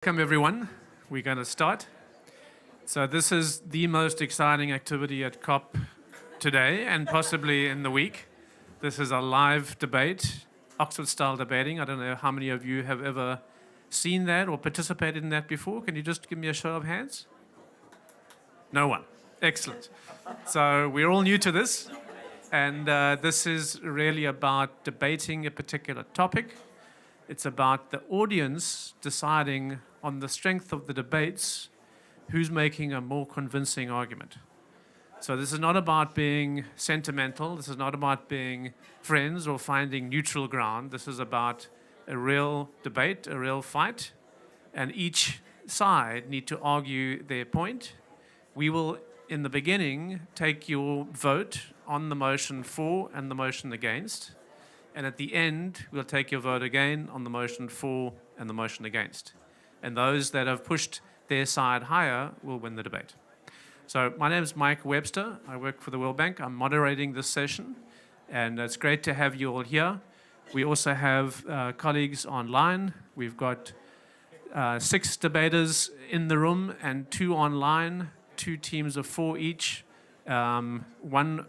Welcome everyone. We're going to start. So this is the most exciting activity at COP today and possibly in the week. This is a live debate, Oxford-style debating. I don't know how many of you have ever seen that or participated in that before. Can you just give me a show of hands? No one. Excellent. So we're all new to this, and this is really about debating a particular topic. It's about the audience deciding on the strength of the debates who's making a more convincing argument. So this is not about being sentimental. This is not about being friends or finding neutral ground. This is about a real debate, a real fight, and each side need to argue their point. We will, in the beginning, take your vote on the motion for and the motion against. And at the end, we'll take your vote again on the motion for and the motion against. And those that have pushed their side higher will win the debate. So my name is Mike Webster. I work for the World Bank. I'm moderating this session. And it's great to have you all here. We also have colleagues online. We've got 6 debaters in the room and 2 online, 2 teams of 4 each. 1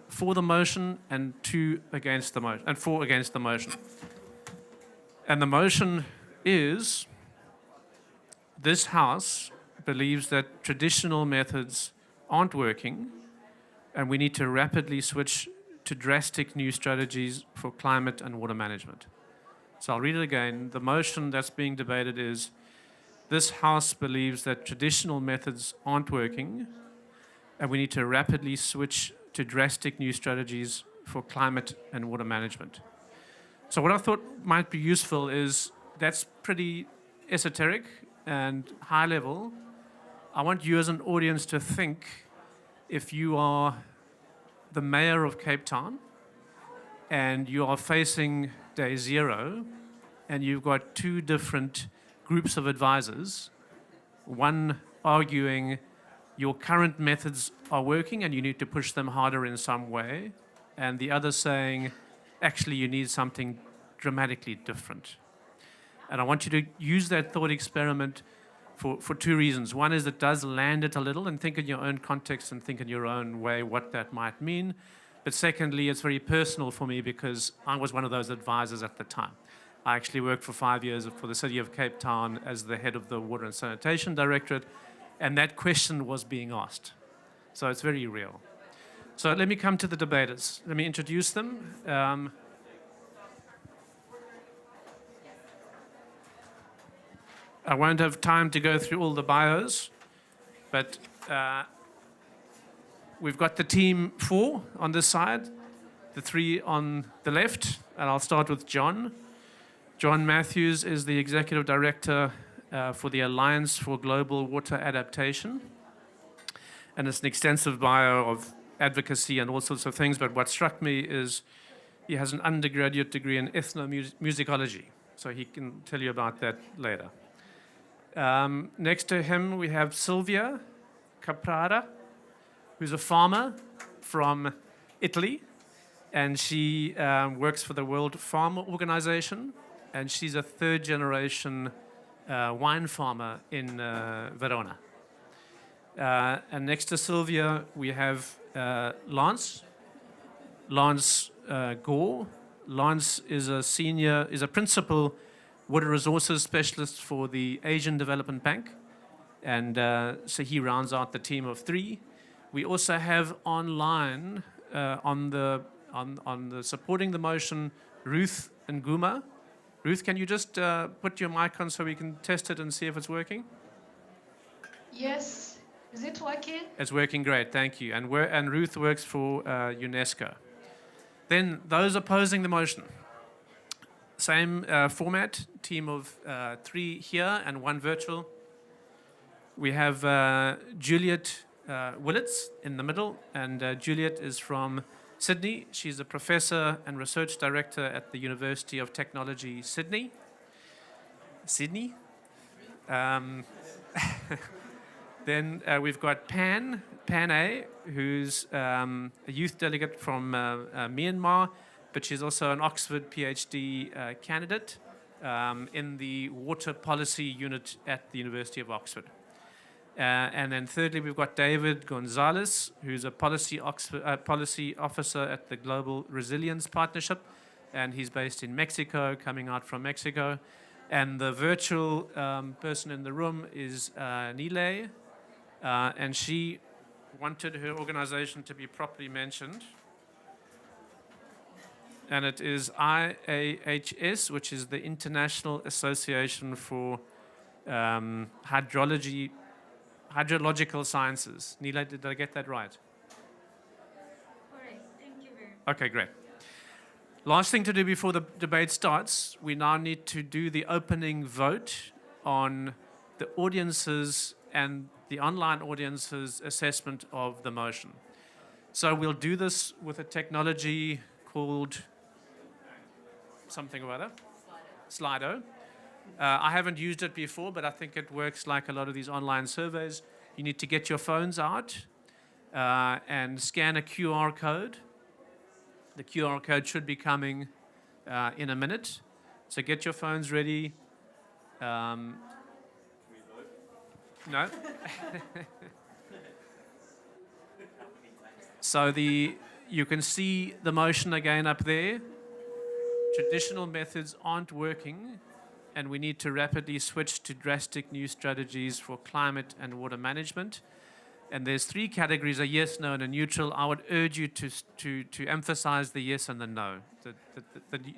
for the motion and 2 against the motion, and 4 against the motion. And the motion is, this House believes that traditional methods aren't working and we need to rapidly switch to drastic new strategies for climate and water management. So I'll read it again. The motion that's being debated is, this House believes that traditional methods aren't working and we need to rapidly switch to drastic new strategies for climate and water management. So what I thought might be useful is, that's pretty esoteric and high level. I want you as an audience to think, if you are the mayor of Cape Town and you are facing day 0 and you've got 2 different groups of advisors, one arguing your current methods are working and you need to push them harder in some way, and the other saying, actually, you need something dramatically different. And I want you to use that thought experiment for 2 reasons. One is it does land it a little, and think in your own context and think in your own way what that might mean. But secondly, it's very personal for me because I was one of those advisors at the time. I actually worked for 5 years for the city of Cape Town as the head of the Water and Sanitation Directorate, and that question was being asked. So it's very real. So let me come to the debaters. Let me introduce them. I won't have time to go through all the bios, but we've got the team 4 on this side, the 3 on the left, and I'll start with John. John Matthews is the Executive Director for the Alliance for Global Water Adaptation. And it's an extensive bio of advocacy and all sorts of things, but what struck me is he has an undergraduate degree in ethnomusicology, so he can tell you about that later. Next to him, we have Silvia Caprara, who's a farmer from Italy, and she works for the World Farm Organization, and she's a 3rd-generation wine farmer in Verona. And next to Sylvia, we have Lance Gore. Lance is a principal water resources specialist for the Asian Development Bank, and so he rounds out the team of 3. We also have online on the supporting the motion, Ruth and Guma. Ruth, can you just put your mic on so we can test it and see if it's working? Yes. Is it working? It's working great, thank you. And Ruth works for UNESCO. Then those opposing the motion. Same format, team of 3 here and 1 virtual. We have Juliet Willits in the middle, and Juliet is from Sydney. She's a professor and research director at the University of Technology, Sydney. Then we've got Pan A, who's a youth delegate from Myanmar, but she's also an Oxford PhD candidate. in the Water Policy Unit at the University of Oxford. And then thirdly, we've got David Gonzalez, who's a policy officer at the Global Resilience Partnership, and he's based in Mexico, coming out from Mexico. And the virtual person in the room is Nile, and she wanted her organization to be properly mentioned. And it is IAHS, which is the International Association for Hydrological Sciences. Nila, did I get that right? Correct. Thank you very much. Okay, great. Last thing to do before the debate starts, we now need to do the opening vote on the audience's and the online audience's assessment of the motion. So we'll do this with a technology called something or other. Slido. I haven't used it before, but I think it works like a lot of these online surveys. You need to get your phones out and scan a QR code. The QR code should be coming in a minute. So get your phones ready. No? So you can see the motion again up there. Traditional methods aren't working, and we need to rapidly switch to drastic new strategies for climate and water management. And there's three categories, a yes, no, and a neutral. I would urge you to emphasize the yes and the no.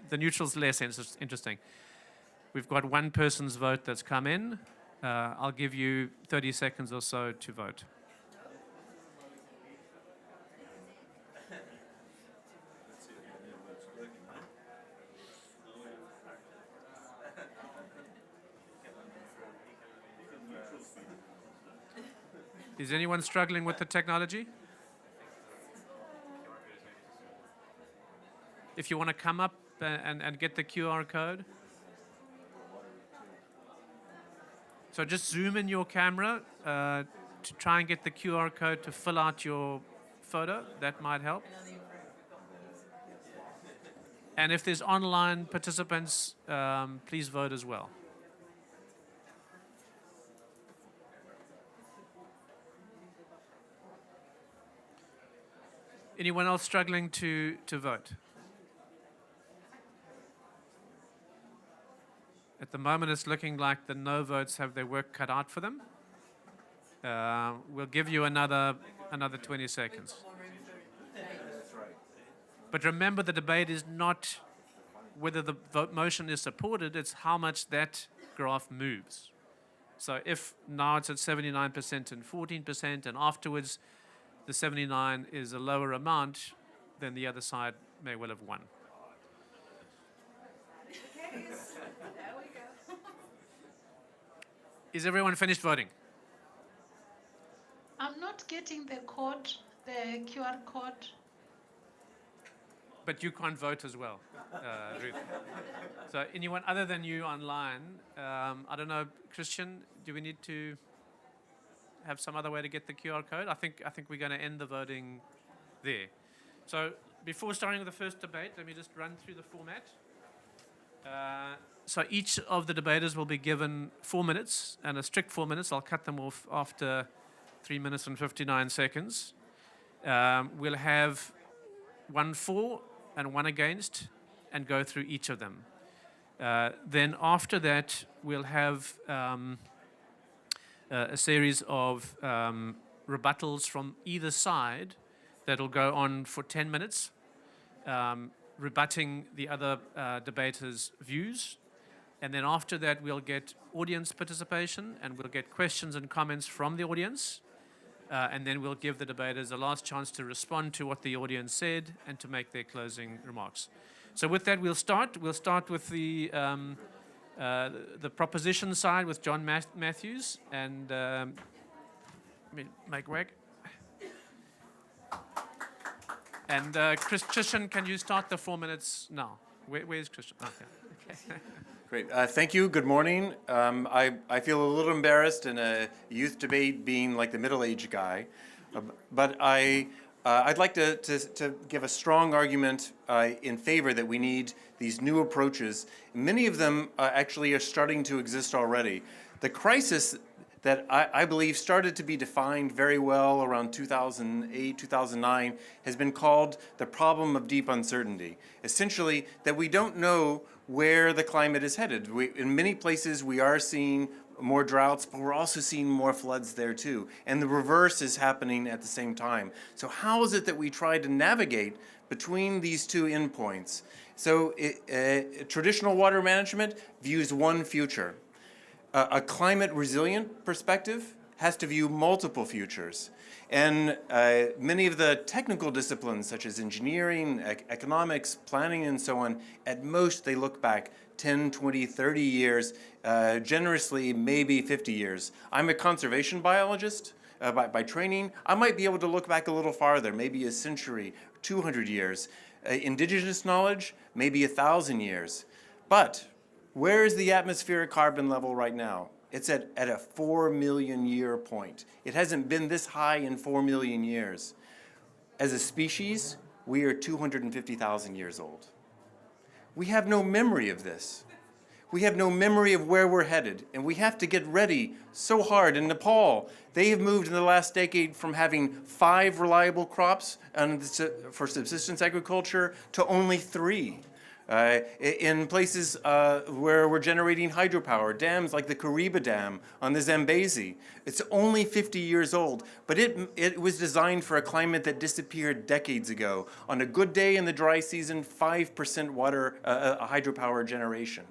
The neutral's less interesting. We've got one person's vote that's come in. I'll give you 30 seconds or so to vote. Is anyone struggling with the technology? If you want to come up and get the QR code. So just zoom in your camera to try and get the QR code to fill out your photo. That might help. And if there's online participants, please vote as well. Anyone else struggling to vote? At the moment, it's looking like the no votes have their work cut out for them. We'll give you another 20 seconds. But remember, the debate is not whether the motion is supported, it's how much that graph moves. So if now it's at 79% and 14%, and afterwards the 79 is a lower amount, then the other side may well have won. There we go. Is everyone finished voting? I'm not getting the code, the QR code. But you can't vote as well, Ruth. So anyone other than you online, I don't know, Christian, do we need to have some other way to get the QR code? I think we're going to end the voting there. So before starting the first debate, let me just run through the format. So each of the debaters will be given 4 minutes, and a strict 4 minutes. I'll cut them off after 3 minutes and 59 seconds. We'll have one for and one against, and go through each of them. Then after that, we'll have a series of rebuttals from either side that'll go on for 10 minutes, rebutting the other debaters' views. And then after that, we'll get audience participation, and we'll get questions and comments from the audience. And then we'll give the debaters a last chance to respond to what the audience said and to make their closing remarks. So with that, we'll start. We'll start with the proposition side with John Matthews and Mike Wegg. And Christian, can you start the 4 minutes now? Where's Christian? Okay. Great. Thank you. Good morning. I feel a little embarrassed in a youth debate being like the middle-aged guy, but I I'd like to give a strong argument in favor that we need these new approaches. Many of them actually are starting to exist already. The crisis that I believe started to be defined very well around 2008, 2009 has been called the problem of deep uncertainty. Essentially, that we don't know where the climate is headed. In many places we are seeing more droughts, but we're also seeing more floods there too. And the reverse is happening at the same time. So how is it that we try to navigate between these two endpoints? So traditional water management views one future. A climate resilient perspective has to view multiple futures. And many of the technical disciplines, such as engineering, economics, planning, and so on, at most they look back 10, 20, 30 years, generously maybe 50 years. I'm a conservation biologist by training. I might be able to look back a little farther, maybe a century, 200 years. Indigenous knowledge, maybe 1,000 years. But where is the atmospheric carbon level right now? It's at a 4 million year point. It hasn't been this high in 4 million years. As a species, we are 250,000 years old. We have no memory of this. We have no memory of where we're headed, and we have to get ready so hard. In Nepal, they have moved in the last decade from having 5 reliable crops for subsistence agriculture to only 3. In places where we're generating hydropower, dams like the Kariba Dam on the Zambezi, it's only 50 years old, but it was designed for a climate that disappeared decades ago. On a good day in the dry season, 5% water hydropower generation.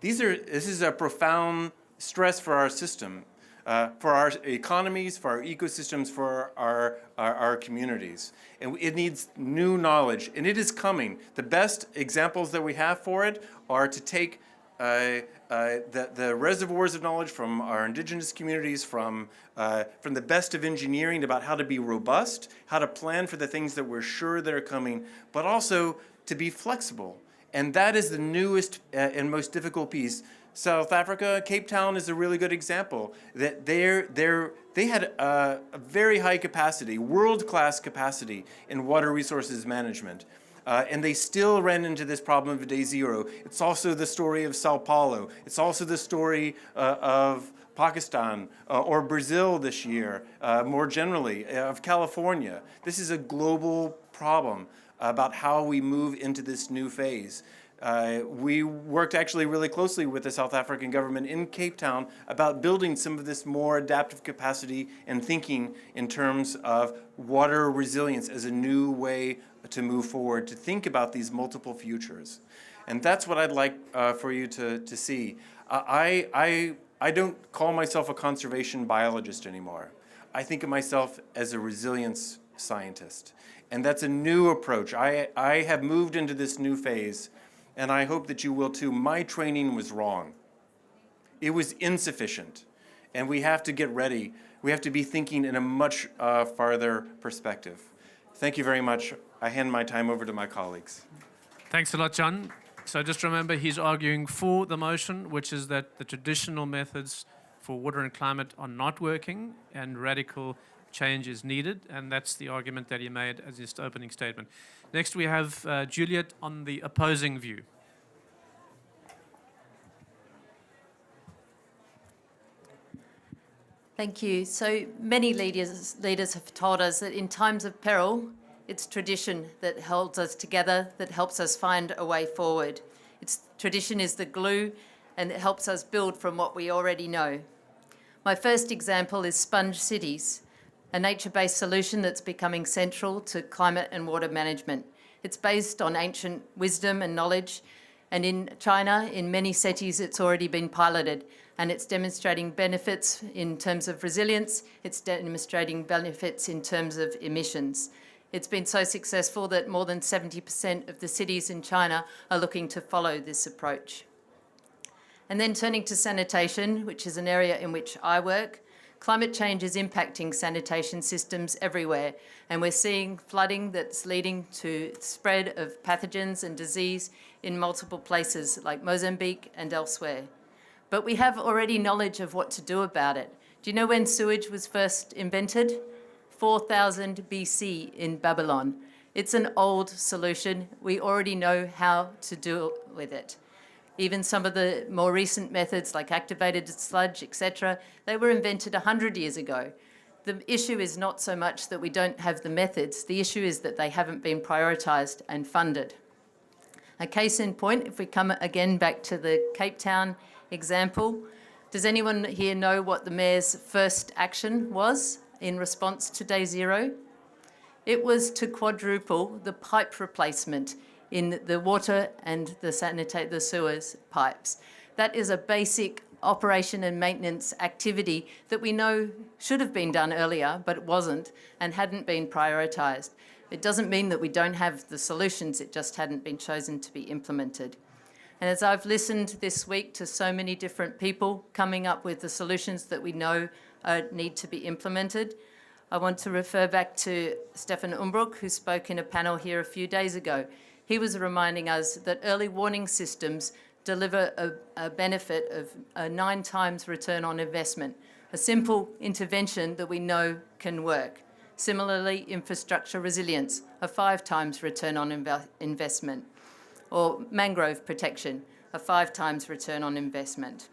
This is a profound stress for our system, for our economies, for our ecosystems, for our communities. And it needs new knowledge, and it is coming. The best examples that we have for it are to take the reservoirs of knowledge from our indigenous communities, from the best of engineering about how to be robust, how to plan for the things that we're sure that are coming, but also to be flexible. And that is the newest and most difficult piece. South Africa, Cape Town is a really good example. That they had a very high capacity, world-class capacity in water resources management. And they still ran into this problem of day zero. It's also the story of Sao Paulo. It's also the story of Pakistan or Brazil this year, more generally, of California. This is a global problem about how we move into this new phase. We worked actually really closely with the South African government in Cape Town about building some of this more adaptive capacity and thinking in terms of water resilience as a new way to move forward, to think about these multiple futures. And that's what I'd like for you to see. I don't call myself a conservation biologist anymore. I think of myself as a resilience scientist. And that's a new approach. I have moved into this new phase, and I hope that you will too. My training was wrong. It was insufficient, and we have to get ready. We have to be thinking in a much farther perspective. Thank you very much. I hand my time over to my colleagues. Thanks a lot, John. So just remember, he's arguing for the motion, which is that the traditional methods for water and climate are not working, and radical change is needed, and that's the argument that he made as his opening statement. Next, we have Juliet on the opposing view. Thank you. So many leaders have told us that in times of peril, it's tradition that holds us together, that helps us find a way forward. Tradition is the glue, and it helps us build from what we already know. My first example is sponge cities, a nature-based solution that's becoming central to climate and water management. It's based on ancient wisdom and knowledge, and in China, in many cities, it's already been piloted, and it's demonstrating benefits in terms of resilience, it's demonstrating benefits in terms of emissions. It's been so successful that more than 70% of the cities in China are looking to follow this approach. And then turning to sanitation, which is an area in which I work, climate change is impacting sanitation systems everywhere, and we're seeing flooding that's leading to spread of pathogens and disease in multiple places like Mozambique and elsewhere. But we have already knowledge of what to do about it. Do you know when sewage was first invented? 4000 BC in Babylon. It's an old solution. We already know how to deal with it. Even some of the more recent methods like activated sludge, etc., they were invented 100 years ago. The issue is not so much that we don't have the methods, the issue is that they haven't been prioritised and funded. A case in point, if we come again back to the Cape Town example, does anyone here know what the Mayor's first action was in response to Day Zero? It was to quadruple the pipe replacement in the water and the sewers pipes. That is a basic operation and maintenance activity that we know should have been done earlier, but it wasn't and hadn't been prioritised. It doesn't mean that we don't have the solutions, it just hadn't been chosen to be implemented. And as I've listened this week to so many different people coming up with the solutions that we know need to be implemented, I want to refer back to Stefan Umbrook, who spoke in a panel here a few days ago. He was reminding us that early warning systems deliver a benefit of a 9 times return on investment, a simple intervention that we know can work. Similarly, infrastructure resilience, a 5 times return on investment, or mangrove protection, a 5 times return on investment.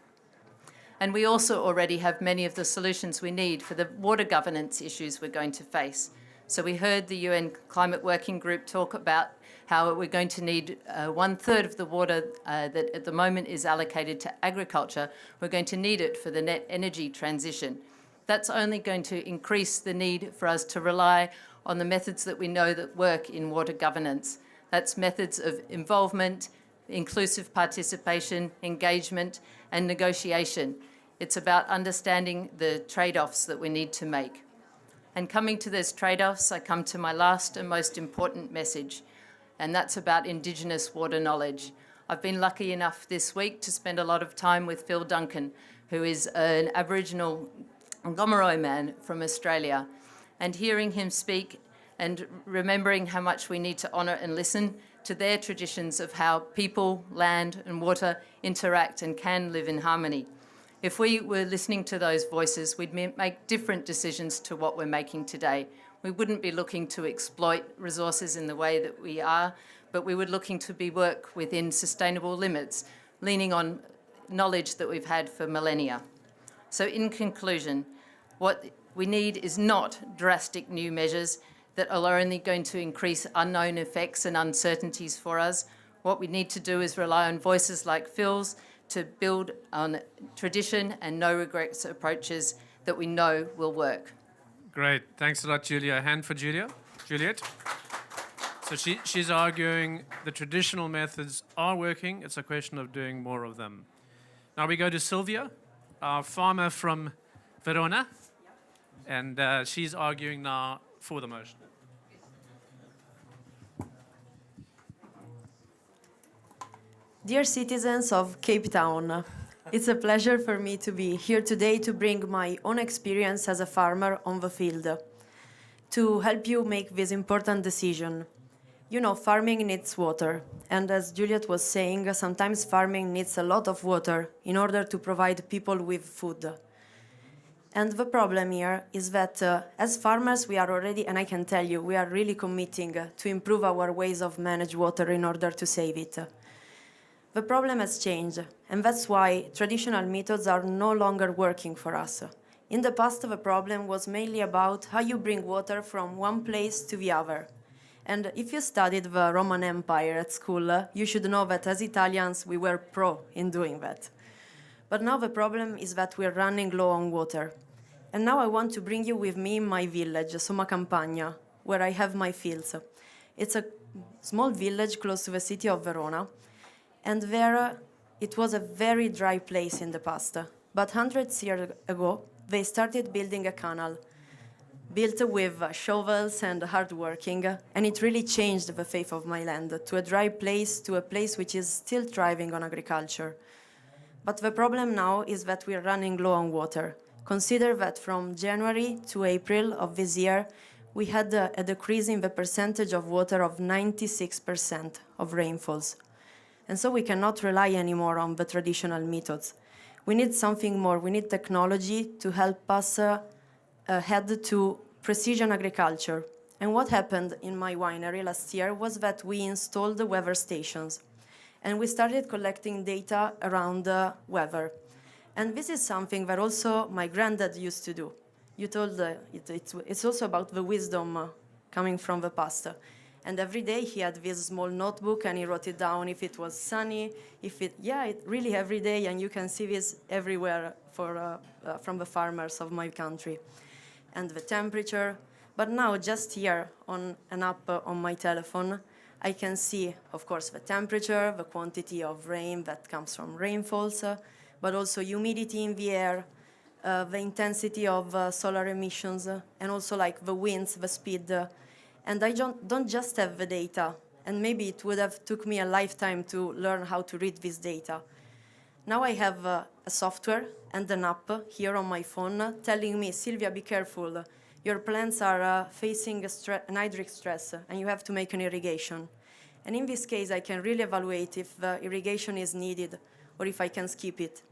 And we also already have many of the solutions we need for the water governance issues we're going to face. So we heard the UN Climate Working Group talk about how we're going to need 1/3 of the water that at the moment is allocated to agriculture. We're going to need it for the net energy transition. That's only going to increase the need for us to rely on the methods that we know that work in water governance. That's methods of involvement, inclusive participation, engagement, and negotiation. It's about understanding the trade-offs that we need to make. And coming to those trade-offs, I come to my last and most important message, and that's about Indigenous water knowledge. I've been lucky enough this week to spend a lot of time with Phil Duncan, who is an Aboriginal Gomeroi man from Australia, and hearing him speak and remembering how much we need to honour and listen to their traditions of how people, land and water interact and can live in harmony. If we were listening to those voices, we'd make different decisions to what we're making today. We wouldn't be looking to exploit resources in the way that we are, but we would looking to work within sustainable limits, leaning on knowledge that we've had for millennia. So in conclusion, what we need is not drastic new measures that are only going to increase unknown effects and uncertainties for us. What we need to do is rely on voices like Phil's to build on tradition and no regrets approaches that we know will work. Great. Thanks a lot, Julia. A hand for Juliet. So she's arguing the traditional methods are working. It's a question of doing more of them. Now we go to Sylvia, our farmer from Verona. And she's arguing now for the motion. Dear citizens of Cape Town, it's a pleasure for me to be here today to bring my own experience as a farmer on the field, to help you make this important decision. You know, farming needs water, and as Juliet was saying, sometimes farming needs a lot of water in order to provide people with food. And the problem here is that as farmers, we are already, and I can tell you, we are really committing to improve our ways of manage water in order to save it. The problem has changed, and that's why traditional methods are no longer working for us. In the past, the problem was mainly about how you bring water from one place to the other. And if you studied the Roman Empire at school, you should know that as Italians, we were pro in doing that. But now the problem is that we're running low on water. And now I want to bring you with me in my village, Somma Campagna, where I have my fields. It's a small village close to the city of Verona, and there it was a very dry place in the past. But hundreds of years ago, they started building a canal, built with shovels and hard working, and it really changed the face of my land, to a dry place, to a place which is still thriving on agriculture. But the problem now is that we're running low on water. Consider that from January to April of this year, we had a decrease in the percentage of water of 96% of rainfalls. And so we cannot rely anymore on the traditional methods. We need something more. We need technology to help us head to precision agriculture. And what happened in my winery last year was that we installed the weather stations, and we started collecting data around the weather. And this is something that also my granddad used to do. You told it's also about the wisdom coming from the past. And every day he had this small notebook and he wrote it down if it was sunny, really every day, and you can see this everywhere from the farmers of my country. And the temperature. But now just here on an app on my telephone, I can see, of course, the temperature, the quantity of rain that comes from rainfalls, but also humidity in the air, the intensity of solar emissions, and also like the winds, the speed. And I don't just have the data, and maybe it would have took me a lifetime to learn how to read this data. Now I have a software and an app here on my phone telling me, Silvia, be careful. Your plants are facing an hydric stress, and you have to make an irrigation. And in this case, I can really evaluate if the irrigation is needed or if I can skip it.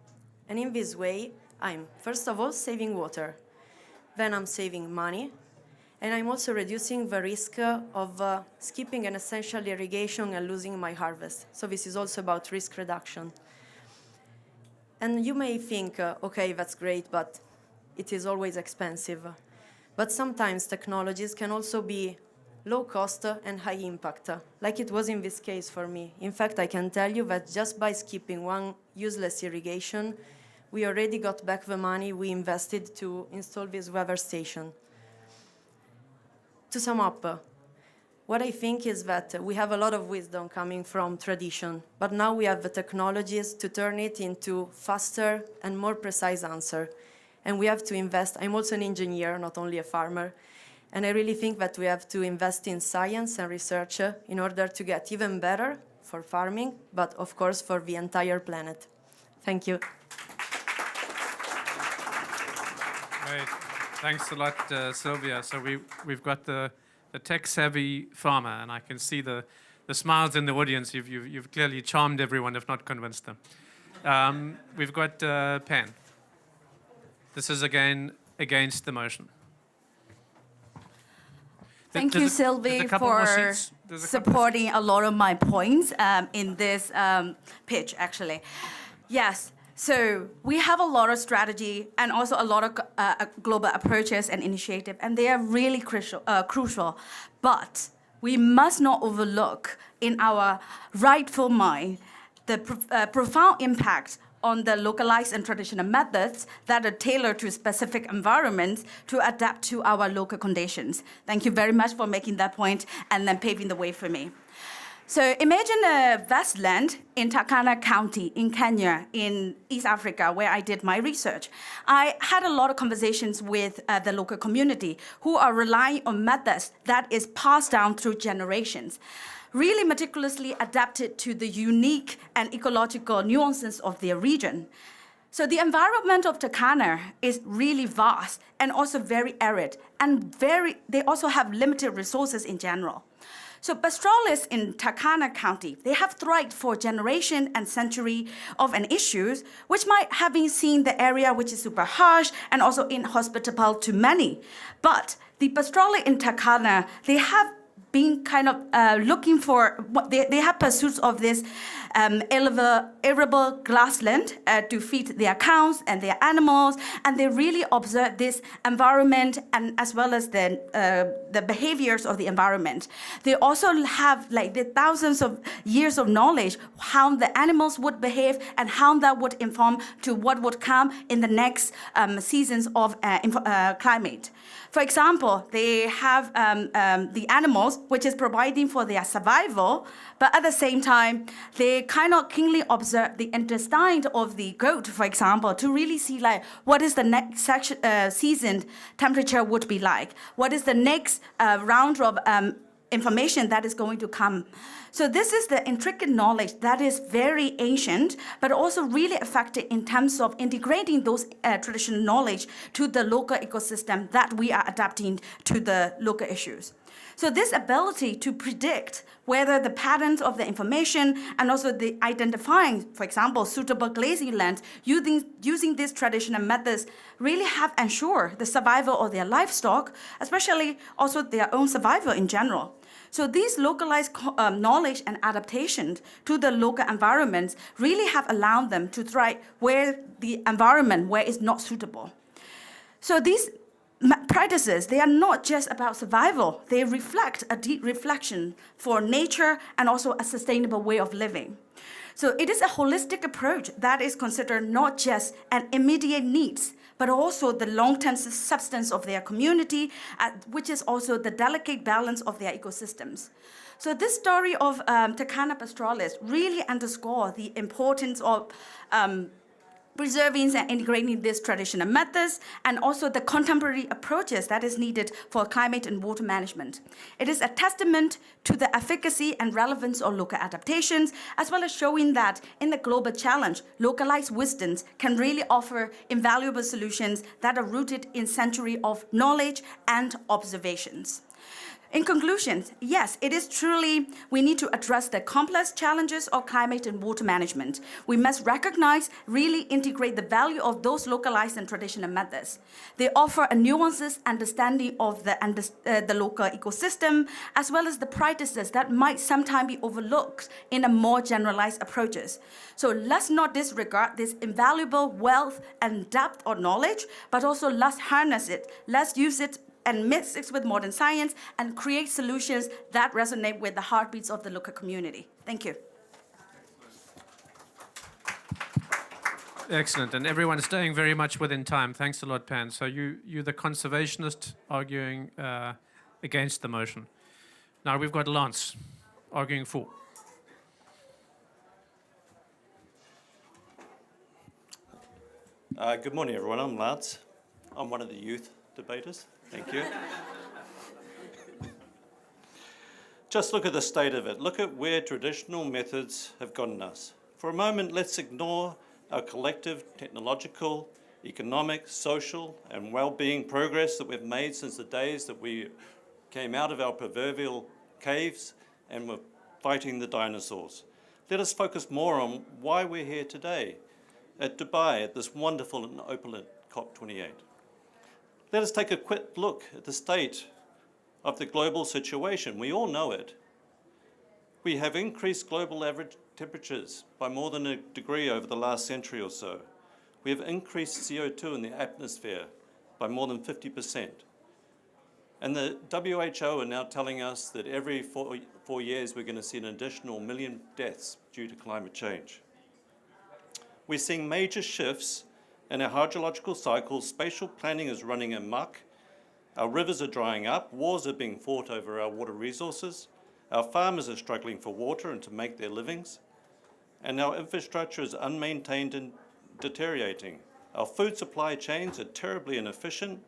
And in this way, I'm, first of all, saving water. Then I'm saving money. And I'm also reducing the risk of skipping an essential irrigation and losing my harvest. So this is also about risk reduction. And you may think, okay, that's great, but it is always expensive. But sometimes technologies can also be low cost and high impact, like it was in this case for me. In fact, I can tell you that just by skipping one useless irrigation, we already got back the money we invested to install this weather station. To sum up, what I think is that we have a lot of wisdom coming from tradition, but now we have the technologies to turn it into faster and more precise answer. And we have to invest. I'm also an engineer, not only a farmer. And I really think that we have to invest in science and research in order to get even better for farming, but of course for the entire planet. Thank you. Great. Thanks a lot, Sylvia. So we've got the tech-savvy farmer, and I can see the smiles in the audience. You've clearly charmed everyone, if not convinced them. We've got Pan. This is again against the motion. Thank you, Sylvie, for supporting a lot of my points in this pitch, actually. Yes, so we have a lot of strategy and also a lot of global approaches and initiatives, and they are really crucial. But we must not overlook in our rightful mind the profound impact on the localized and traditional methods that are tailored to specific environments to adapt to our local conditions. Thank you very much for making that point and then paving the way for me. So imagine a vast land in Turkana County in Kenya, in East Africa, where I did my research. I had a lot of conversations with the local community who are relying on methods that is passed down through generations, really meticulously adapted to the unique and ecological nuances of their region. So the environment of Turkana is really vast and also very arid, and they also have limited resources in general. So pastoralists in Turkana County, they have thrived for generation and century of an issues, which might have been seen the area which is super harsh and also inhospitable to many. But the pastoralists in Turkana, they have been kind of looking for, they have pursuits of this arable grassland to feed their cows and their animals, and they really observe this environment and as well as the behaviors of the environment. They also have like the thousands of years of knowledge how the animals would behave and how that would inform to what would come in the next seasons of climate. For example, they have the animals, which is providing for their survival, but at the same time, they kind of keenly observe the intestine of the goat, for example, to really see like what is the next season temperature would be like, what is the next round of information that is going to come. So this is the intricate knowledge that is very ancient, but also really effective in terms of integrating those traditional knowledge to the local ecosystem that we are adapting to the local issues. So this ability to predict whether the patterns of the information and also the identifying, for example, suitable grazing land using these traditional methods really have ensured the survival of their livestock, especially also their own survival in general. So these localized knowledge and adaptations to the local environments really have allowed them to thrive where the environment where it's not suitable. So these practices, they are not just about survival, they reflect a deep reflection for nature and also a sustainable way of living. So it is a holistic approach that is considered not just an immediate needs, but also the long-term substance of their community, which is also the delicate balance of their ecosystems. So this story of Takana pastoralis really underscores the importance of preserving and integrating these traditional methods and also the contemporary approaches that is needed for climate and water management. It is a testament to the efficacy and relevance of local adaptations, as well as showing that in the global challenge, localized wisdoms can really offer invaluable solutions that are rooted in centuries of knowledge and observations. In conclusion, yes, it is truly, we need to address the complex challenges of climate and water management. We must recognize, really integrate the value of those localized and traditional methods. They offer a nuanced understanding of the local ecosystem, as well as the practices that might sometimes be overlooked in a more generalized approaches. So let's not disregard this invaluable wealth and depth of knowledge, but also let's harness it, let's use it and mix it with modern science and create solutions that resonate with the heartbeats of the local community. Thank you. Excellent, and everyone's staying very much within time. Thanks a lot, Pan. So you're the conservationist arguing against the motion. Now we've got Lance arguing for. Good morning, everyone. I'm Lance. I'm one of the youth debaters. Thank you. Just look at the state of it. Look at where traditional methods have gotten us. For a moment, let's ignore our collective technological, economic, social, and well-being progress that we've made since the days that we came out of our proverbial caves and were fighting the dinosaurs. Let us focus more on why we're here today at Dubai at this wonderful and opulent COP28. Let us take a quick look at the state of the global situation. We all know it. We have increased global average temperatures by more than a degree over the last century or so. We have increased CO2 in the atmosphere by more than 50%. And the WHO are now telling us that every four years we're going to see an additional 1 million deaths due to climate change. We're seeing major shifts in our hydrological cycles. Spatial planning is running amok. Our rivers are drying up. Wars are being fought over our water resources. Our farmers are struggling for water and to make their livings. And our infrastructure is unmaintained and deteriorating. Our food supply chains are terribly inefficient,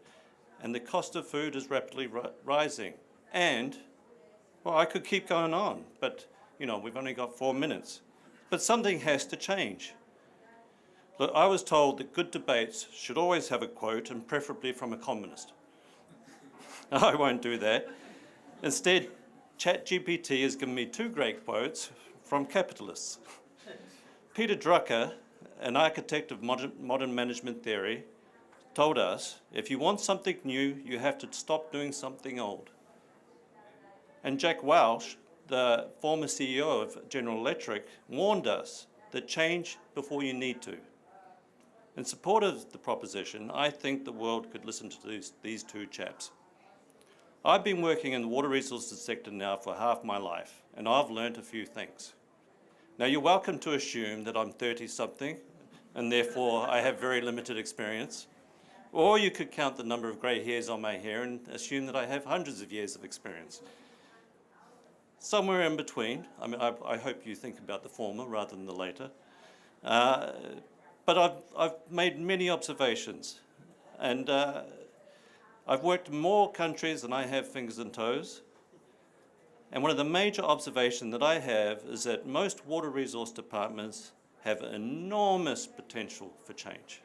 and the cost of food is rapidly rising. And, well, I could keep going on, but, you know, we've only got 4 minutes. But something has to change. Look, I was told that good debates should always have a quote, and preferably from a communist. I won't do that. Instead, ChatGPT has given me 2 great quotes from capitalists. Peter Drucker, an architect of modern management theory, told us, if you want something new, you have to stop doing something old. And Jack Welch, the former CEO of General Electric, warned us that change before you need to. In support of the proposition, I think the world could listen to these 2 chaps. I've been working in the water resources sector now for half my life, and I've learned a few things. Now, you're welcome to assume that I'm 30-something, and therefore I have very limited experience. Or you could count the number of grey hairs on my hair and assume that I have hundreds of years of experience. Somewhere in between. I mean, I hope you think about the former rather than the later. But I've made many observations, and I've worked in more countries than I have fingers and toes. And one of the major observations that I have is that most water resource departments have enormous potential for change.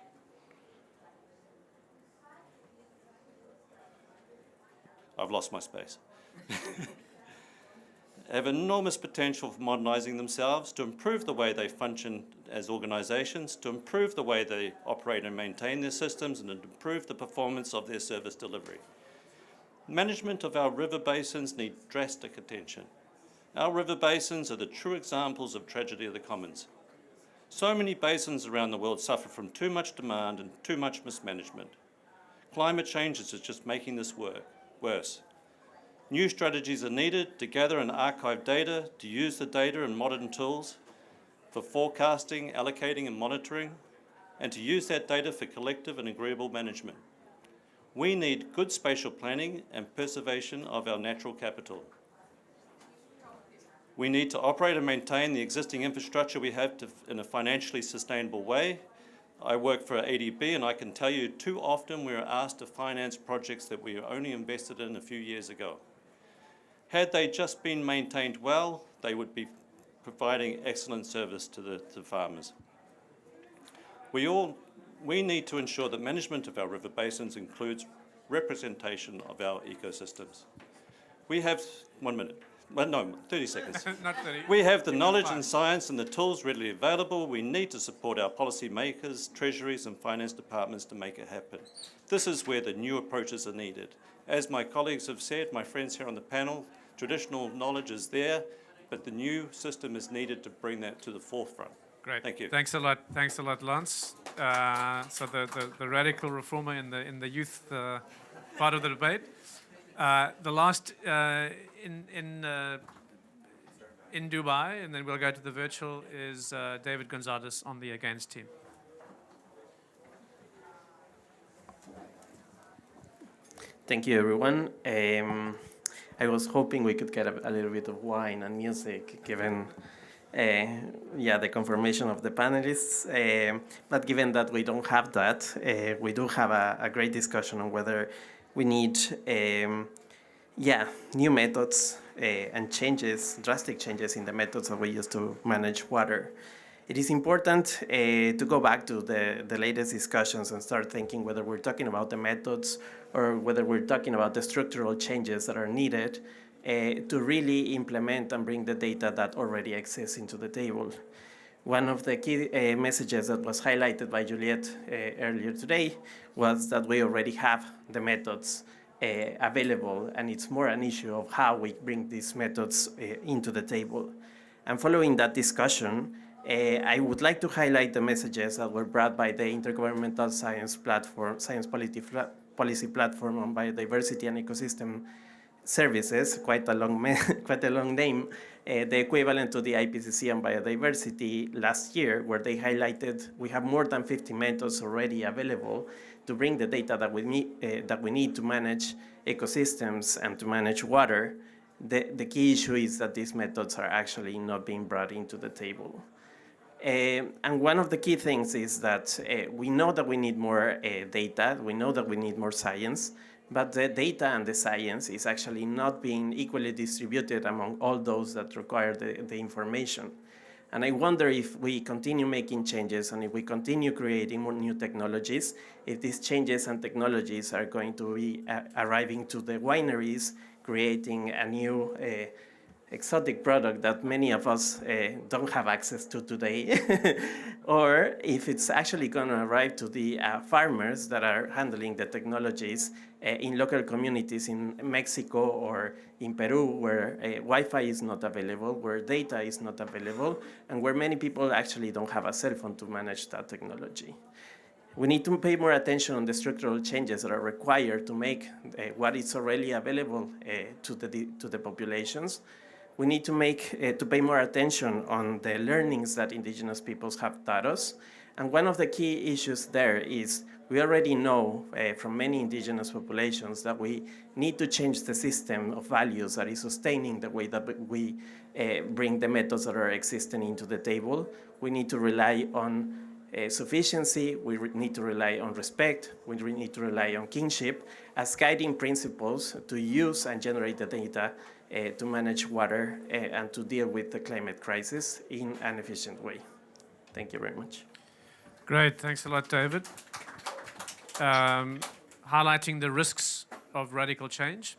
I've lost my space. Have enormous potential for modernising themselves to improve the way they function as organisations, to improve the way they operate and maintain their systems, and to improve the performance of their service delivery. Management of our river basins need drastic attention. Our river basins are the true examples of tragedy of the commons. So many basins around the world suffer from too much demand and too much mismanagement. Climate change is just making this worse. New strategies are needed to gather and archive data, to use the data and modern tools for forecasting, allocating and monitoring, and to use that data for collective and agreeable management. We need good spatial planning and preservation of our natural capital. We need to operate and maintain the existing infrastructure we have in a financially sustainable way. I work for ADB, and I can tell you too often we are asked to finance projects that we only invested in a few years ago. Had they just been maintained well, they would be providing excellent service to the farmers. We need to ensure that management of our river basins includes representation of our ecosystems. We have 1 minute. Well, no, 30 seconds. Not 30. We have the knowledge and science and the tools readily available. We need to support our policy makers, treasuries and finance departments to make it happen. This is where the new approaches are needed. As my colleagues have said, my friends here on the panel, traditional knowledge is there, but the new system is needed to bring that to the forefront. Great. Thank you. Thanks a lot. Thanks a lot, Lance. So the radical reformer in the youth part of the debate. The last in Dubai, and then we'll go to the virtual, is David Gonzalez on the Against team. Thank you, everyone. I was hoping we could get a little bit of wine and music, given the confirmation of the panelists. But given that we don't have that, we do have a great discussion on whether we need new methods and changes, drastic changes in the methods that we use to manage water. It is important to go back to the latest discussions and start thinking whether we're talking about the methods or whether we're talking about the structural changes that are needed to really implement and bring the data that already exists into the table. One of the key messages that was highlighted by Juliette earlier today was that we already have the methods available, and it's more an issue of how we bring these methods into the table. And following that discussion, I would like to highlight the messages that were brought by the Intergovernmental Science Policy Platform on Biodiversity and Ecosystem Services, quite a long name, the equivalent to the IPCC on biodiversity last year, where they highlighted we have more than 50 methods already available to bring the data that we need to manage ecosystems and to manage water. The key issue is that these methods are actually not being brought into the table. And one of the key things is that we know that we need more data, we know that we need more science, but the data and the science is actually not being equally distributed among all those that require the information. And I wonder if we continue making changes and if we continue creating more new technologies, if these changes and technologies are going to be arriving to the wineries, creating a new exotic product that many of us don't have access to today, or if it's actually going to arrive to the farmers that are handling the technologies in local communities in Mexico or in Peru, where Wi-Fi is not available, where data is not available, and where many people actually don't have a cell phone to manage that technology. We need to pay more attention on the structural changes that are required to make what is already available to the populations. We need to pay more attention on the learnings that indigenous peoples have taught us. And one of the key issues there is we already know from many indigenous populations that we need to change the system of values that is sustaining the way that we bring the methods that are existing into the table. We need to rely on sufficiency, we need to rely on respect, we need to rely on kinship as guiding principles to use and generate the data to manage water and to deal with the climate crisis in an efficient way. Thank you very much. Great, thanks a lot, David. Highlighting the risks of radical change.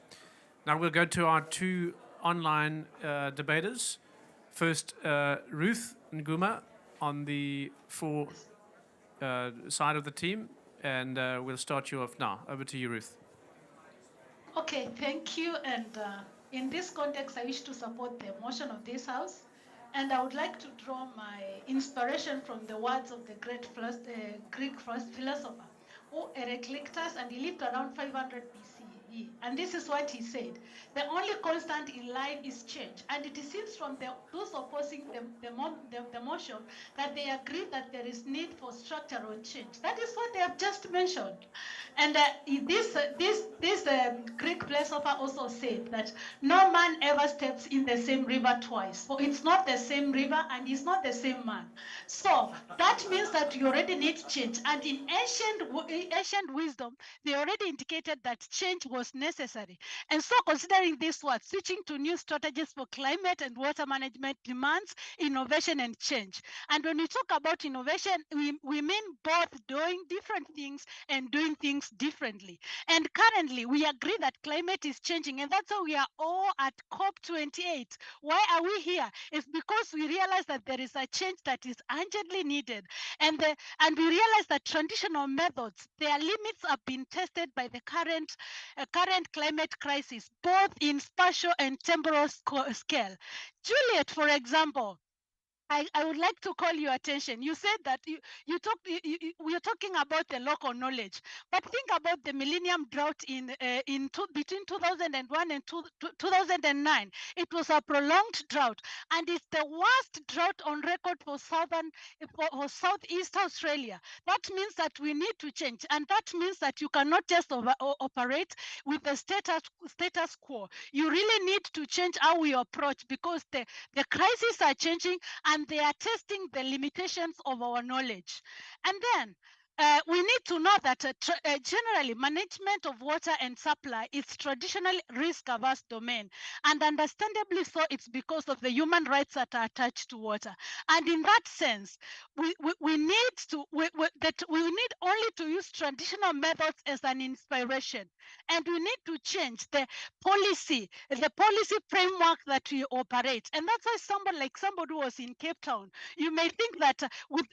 Now we'll go to our two online debaters. First, Ruth Nguma on the side of the team, and we'll start you off now. Over to you, Ruth. Okay, thank you. And in this context, I wish to support the motion of this House. And I would like to draw my inspiration from the words of the Greek philosopher, who Heraclitus, and he lived around 500 BCE. And this is what he said: the only constant in life is change. And it seems from those opposing the motion that they agree that there is need for structural change. That is what they have just mentioned. And this Greek philosopher also said that no man ever steps in the same river twice. So it's not the same river and it's not the same man. So that means that you already need change. And in ancient wisdom, they already indicated that change was necessary. And so considering this word, switching to new strategies for climate and water management demands innovation and change. And when we talk about innovation, we mean both doing different things and doing things differently. And currently, we agree that climate is changing, and that's why we are all at COP28. Why are we here? It's because we realize that there is a change that is urgently needed, and we realize that traditional methods, their limits have been tested by the current climate crisis, both in spatial and temporal scale. Juliet, for example, I would like to call your attention. You said that we are talking about the local knowledge, but think about the millennium drought between 2001 and 2009. It was a prolonged drought, and it's the worst drought on record for Southeast Australia. That means that we need to change, and that means that you cannot just operate with the status quo. You really need to change how we approach, because the crises are changing and they are testing the limitations of our knowledge. And then we need to know that generally management of water and supply is traditionally risk-averse domain, and understandably so. It's because of the human rights that are attached to water. And in that sense, we need only to use traditional methods as an inspiration, and we need to change the policy framework that we operate. And that's why somebody who was in Cape Town, you may think that with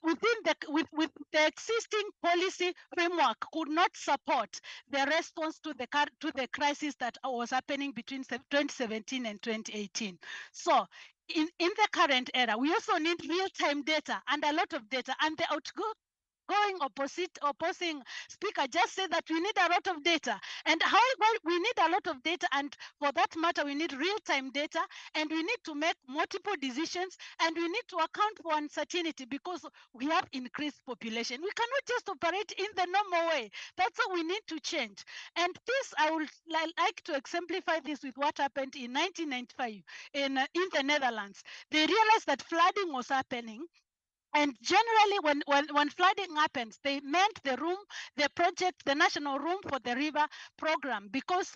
the existing policy framework could not support the response to the crisis that was happening between 2017 and 2018. So in the current era, we also need real-time data and a lot of data, and the opposing speaker just said that we need a lot of data. And however, we need a lot of data, and for that matter, we need real-time data, and we need to make multiple decisions, and we need to account for uncertainty because we have increased population. We cannot just operate in the normal way. That's how we need to change. And this, I would like to exemplify this with what happened in 1995 in the Netherlands. They realized that flooding was happening. And generally, when flooding happens, they meant the project, the National Room for the River program, because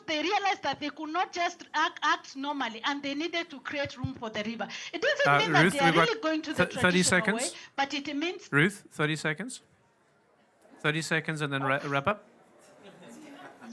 they realized that they could not just act normally, and they needed to create room for the river. It doesn't mean Ruth, that they are really going to the traditional way, but it means... Ruth, 30 seconds. 30 seconds and then wrap up.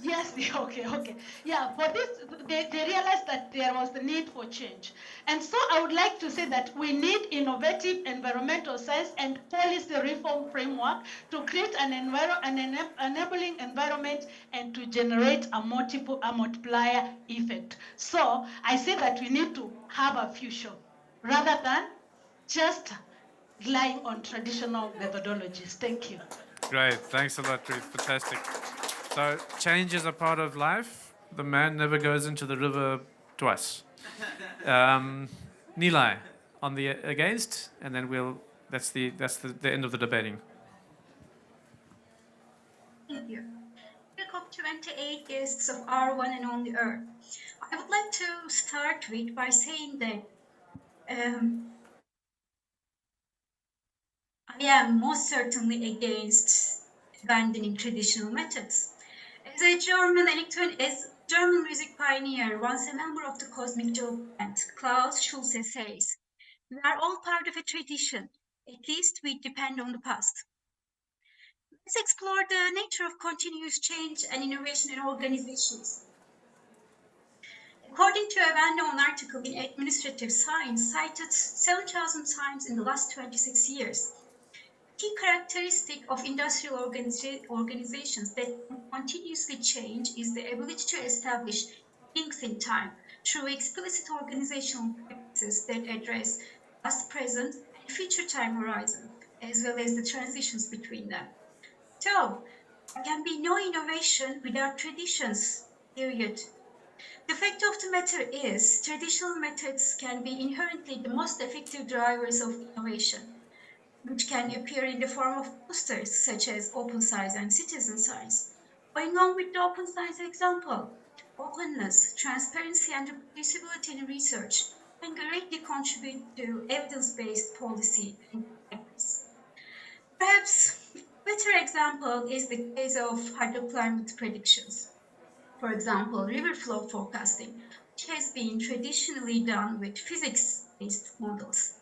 Yes, okay. Yeah, for this, they realized that there was the need for change. And so I would like to say that we need innovative environmental science and policy reform framework to create an enabling environment and to generate a multiplier effect. So I say that we need to have a future rather than just relying on traditional methodologies. Thank you. Great, thanks a lot, Ruth. Fantastic. So change is a part of life. The man never goes into the river twice. Nilay on the against, and then that's the end of the debating. Thank you. Dear COP28 guests of our one and only Earth, I would like to start with by saying that I am most certainly against abandoning traditional methods. As a German music pioneer, once a member of the Cosmic Joke band, Klaus Schulze says, "We are all part of a tradition. At least we depend on the past." Let's explore the nature of continuous change and innovation in organizations. According to a well-known article in Administrative Science cited 7,000 times in the last 26 years, key characteristic of industrial organizations that continuously change is the ability to establish links in time through explicit organizational practices that address past, present, and future time horizon, as well as the transitions between them. So, there can be no innovation without traditions, period. The fact of the matter is, traditional methods can be inherently the most effective drivers of innovation, which can appear in the form of posters such as open science and citizen science. Going on with the open science example, openness, transparency, and reproducibility in research can greatly contribute to evidence-based policy and practice. Perhaps a better example is the case of hydroclimate predictions. For example, river flow forecasting, which has been traditionally done with physics-based models.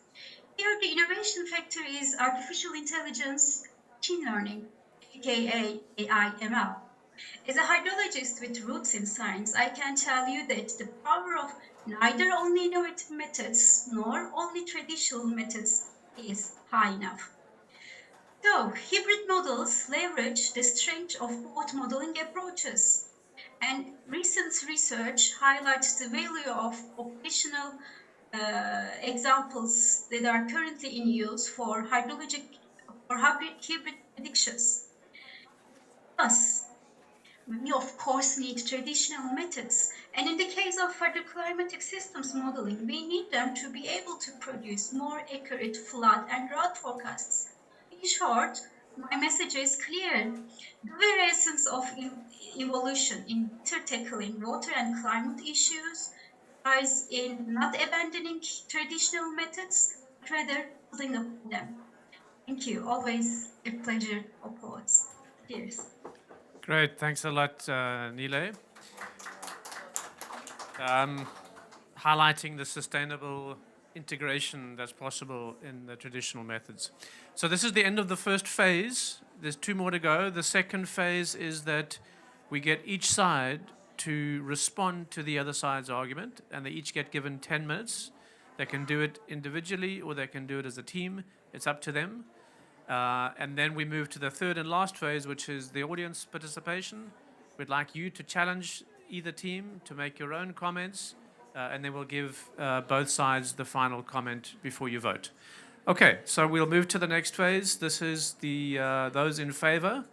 Here, the innovation factor is artificial intelligence, machine learning, aka AI/ML. As a hydrologist with roots in science, I can tell you that the power of neither only innovative methods nor only traditional methods is high enough. So, hybrid models leverage the strength of both modeling approaches. And recent research highlights the value of operational examples that are currently in use for hybrid predictions. Thus, we of course need traditional methods, and in the case of hydroclimatic systems modeling, we need them to be able to produce more accurate flood and drought forecasts. In short, my message is clear. The very essence of evolution in better tackling water and climate issues lies in not abandoning traditional methods, but rather building upon them. Thank you. Always a pleasure, applause. Cheers. Great, thanks a lot, Nile. Highlighting the sustainable integration that's possible in the traditional methods. So this is the end of the first phase. There's 2 more to go. The second phase is that we get each side to respond to the other side's argument, and they each get given 10 minutes. They can do it individually or they can do it as a team. It's up to them. And then we move to the third and last phase, which is the audience participation. We'd like you to challenge either team to make your own comments, and then we'll give both sides the final comment before you vote. Okay, so we'll move to the next phase. This is the those in favor.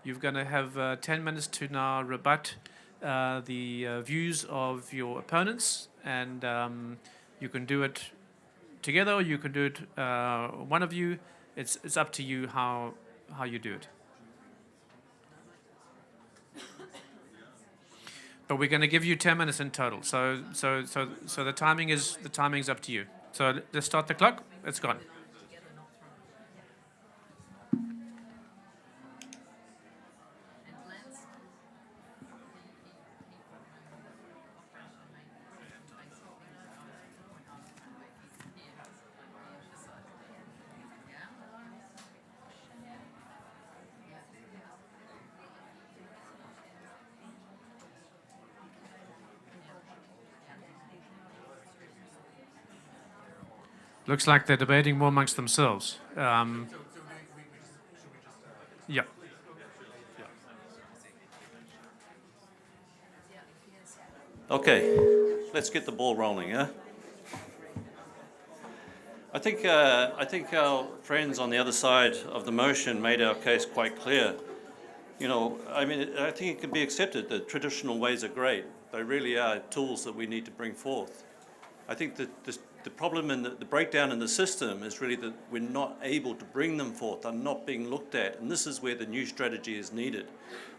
You're going to have 10 minutes to now rebut the views of your opponents, and you can do it together, or you can do it one of you. It's up to you how you do it. But we're going to give you 10 minutes in total. So the timing's up to you. So let's start the clock. It's gone. Looks like they're debating more amongst themselves. Yeah. Okay, let's get the ball rolling, yeah? I think our friends on the other side of the motion made our case quite clear. You know, I mean, I think it can be accepted that traditional ways are great. They really are tools that we need to bring forth. I think that the problem and the breakdown in the system is really that we're not able to bring them forth. They're not being looked at, and this is where the new strategy is needed.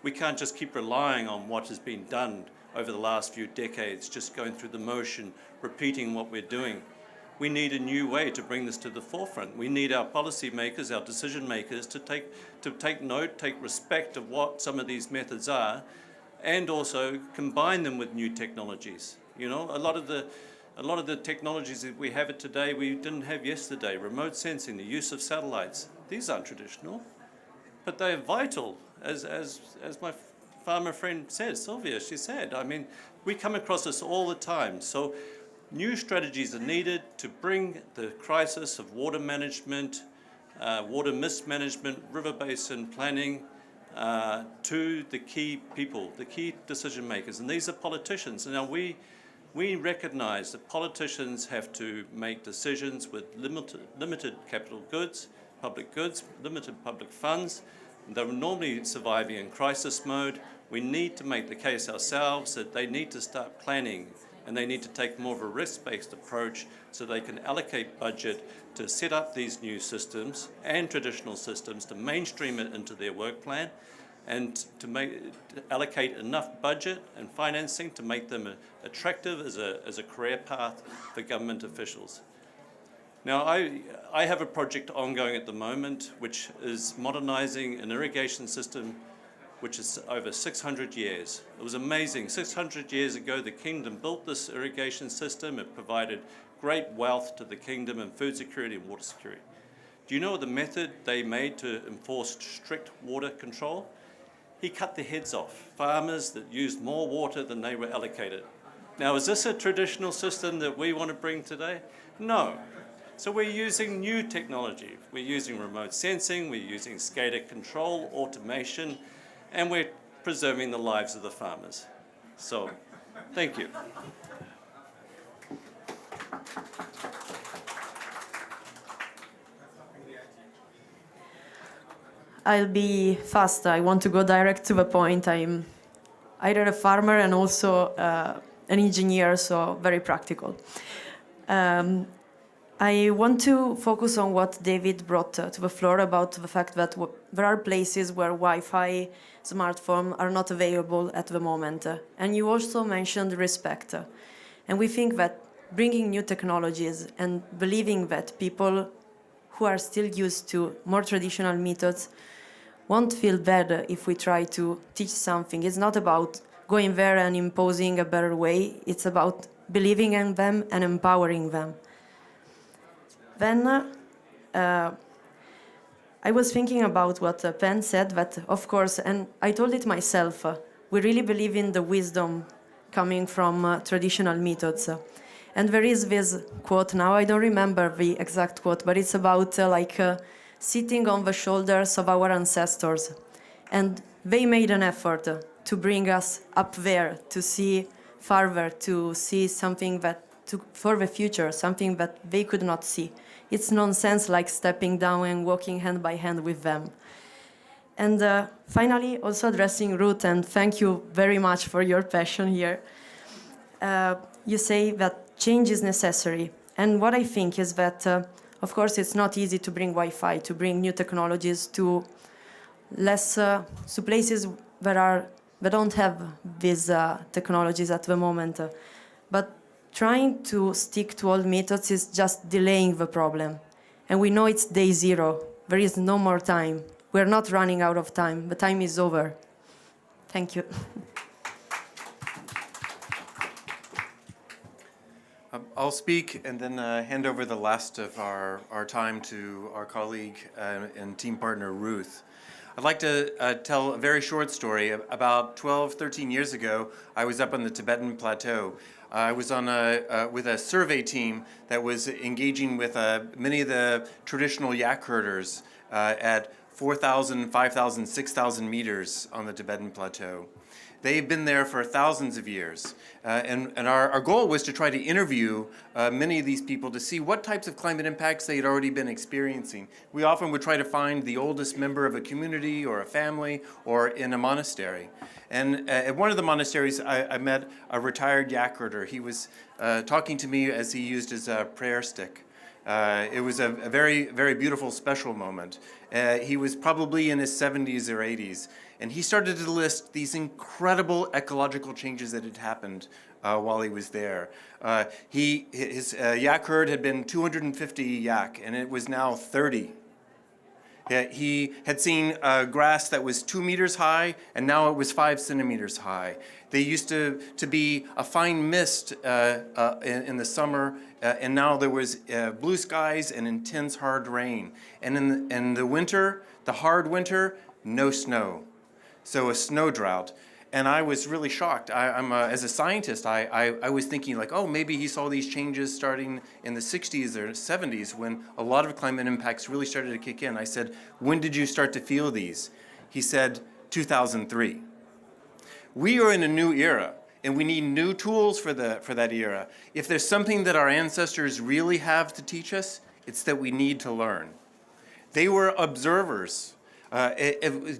We can't just keep relying on what has been done over the last few decades, just going through the motion, repeating what we're doing. We need a new way to bring this to the forefront. We need our policy makers, our decision makers, to take note, take respect of what some of these methods are, and also combine them with new technologies. You know, a lot of the technologies that we have today we didn't have yesterday. Remote sensing, the use of satellites. These aren't traditional, but they are vital, as my farmer friend said, Sylvia, she said, I mean, we come across this all the time. So new strategies are needed to bring the crisis of water management, water mismanagement, river basin planning to the key people, the key decision makers. And these are politicians. And now we recognize that politicians have to make decisions with limited capital goods, public goods, limited public funds. They're normally surviving in crisis mode. We need to make the case ourselves that they need to start planning, and they need to take more of a risk-based approach so they can allocate budget to set up these new systems and traditional systems, to mainstream it into their work plan, and to allocate enough budget and financing to make them attractive as a career path for government officials. Now, I have a project ongoing at the moment which is modernizing an irrigation system which is over 600 years. It was amazing. 600 years ago, the kingdom built this irrigation system. It provided great wealth to the kingdom and food security and water security. Do you know the method they made to enforce strict water control? He cut the heads off farmers that used more water than they were allocated. Now, is this a traditional system that we want to bring today? No. So we're using new technology. We're using remote sensing, we're using SCADA control, automation, and we're preserving the lives of the farmers. So, thank you. I'll be fast. I want to go direct to the point. I'm either a farmer and also an engineer, so very practical. I want to focus on what David brought to the floor about the fact that there are places where Wi-Fi, smartphone are not available at the moment. And you also mentioned respect. And we think that bringing new technologies and believing that people who are still used to more traditional methods won't feel bad if we try to teach something. It's not about going there and imposing a better way. It's about believing in them and empowering them. Then I was thinking about what Penn said, that of course, and I told it myself, we really believe in the wisdom coming from traditional methods. And there is this quote now, I don't remember the exact quote, but it's about sitting on the shoulders of our ancestors. And they made an effort to bring us up there, to see farther, to see something that, for the future, something that they could not see. It's nonsense like stepping down and walking hand by hand with them. And finally, also addressing Ruth, and thank you very much for your passion here. You say that change is necessary. And what I think is that, of course, it's not easy to bring Wi-Fi, to bring new technologies to to places that don't have these technologies at the moment. But trying to stick to old methods is just delaying the problem. And we know it's day zero. There is no more time. We're not running out of time. The time is over. Thank you. I'll speak and then hand over the last of our time to our colleague and team partner, Ruth. I'd like to tell a very short story. About 12, 13 years ago, I was up on the Tibetan Plateau. I was on with a survey team that was engaging with many of the traditional yak herders at 4,000, 5,000, 6,000 meters on the Tibetan Plateau. They've been there for thousands of years. And our goal was to try to interview many of these people to see what types of climate impacts they had already been experiencing. We often would try to find the oldest member of a community or a family or in a monastery. And at one of the monasteries, I met a retired yak herder. He was talking to me as he used his prayer stick. It was a very, very beautiful, special moment. He was probably in his 70s or 80s. And he started to list these incredible ecological changes that had happened while he was there. His yak herd had been 250 yak, and it was now 30. He had seen grass that was 2 meters high, and now it was 5 centimeters high. They used to be a fine mist in the summer, and now there was blue skies and intense hard rain. And in the winter, the hard winter, no snow. So a snow drought. And I was really shocked. As a scientist, I was thinking like, oh, maybe he saw these changes starting in the 60s or 70s when a lot of climate impacts really started to kick in. I said, when did you start to feel these? He said, 2003. We are in a new era, and we need new tools for that era. If there's something that our ancestors really have to teach us, it's that we need to learn. They were observers.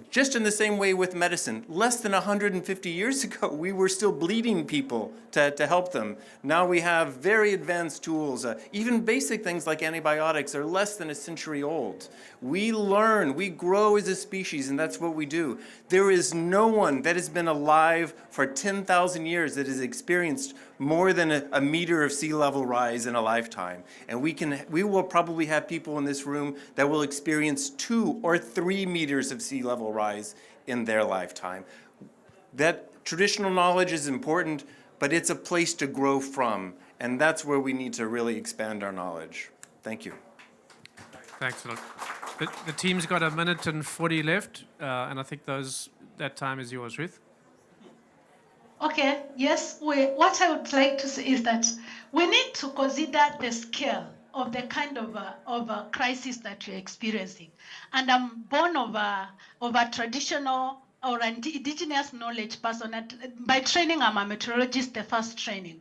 Just in the same way with medicine, less than 150 years ago, we were still bleeding people to help them. Now we have very advanced tools. Even basic things like antibiotics are less than a century old. We learn, we grow as a species, and that's what we do. There is no one that has been alive for 10,000 years that has experienced more than a meter of sea level rise in a lifetime. And we will probably have people in this room that will experience 2 or 3 meters of sea level rise in their lifetime. That traditional knowledge is important, but it's a place to grow from. And that's where we need to really expand our knowledge. Thank you. Thanks a lot. The team's got 1 minute and 40 left, and I think that time is yours, Ruth. Okay, yes, what I would like to say is that we need to consider the scale of the kind of a crisis that we're experiencing. And I'm born of a traditional or indigenous knowledge person. By training, I'm a meteorologist, the first training.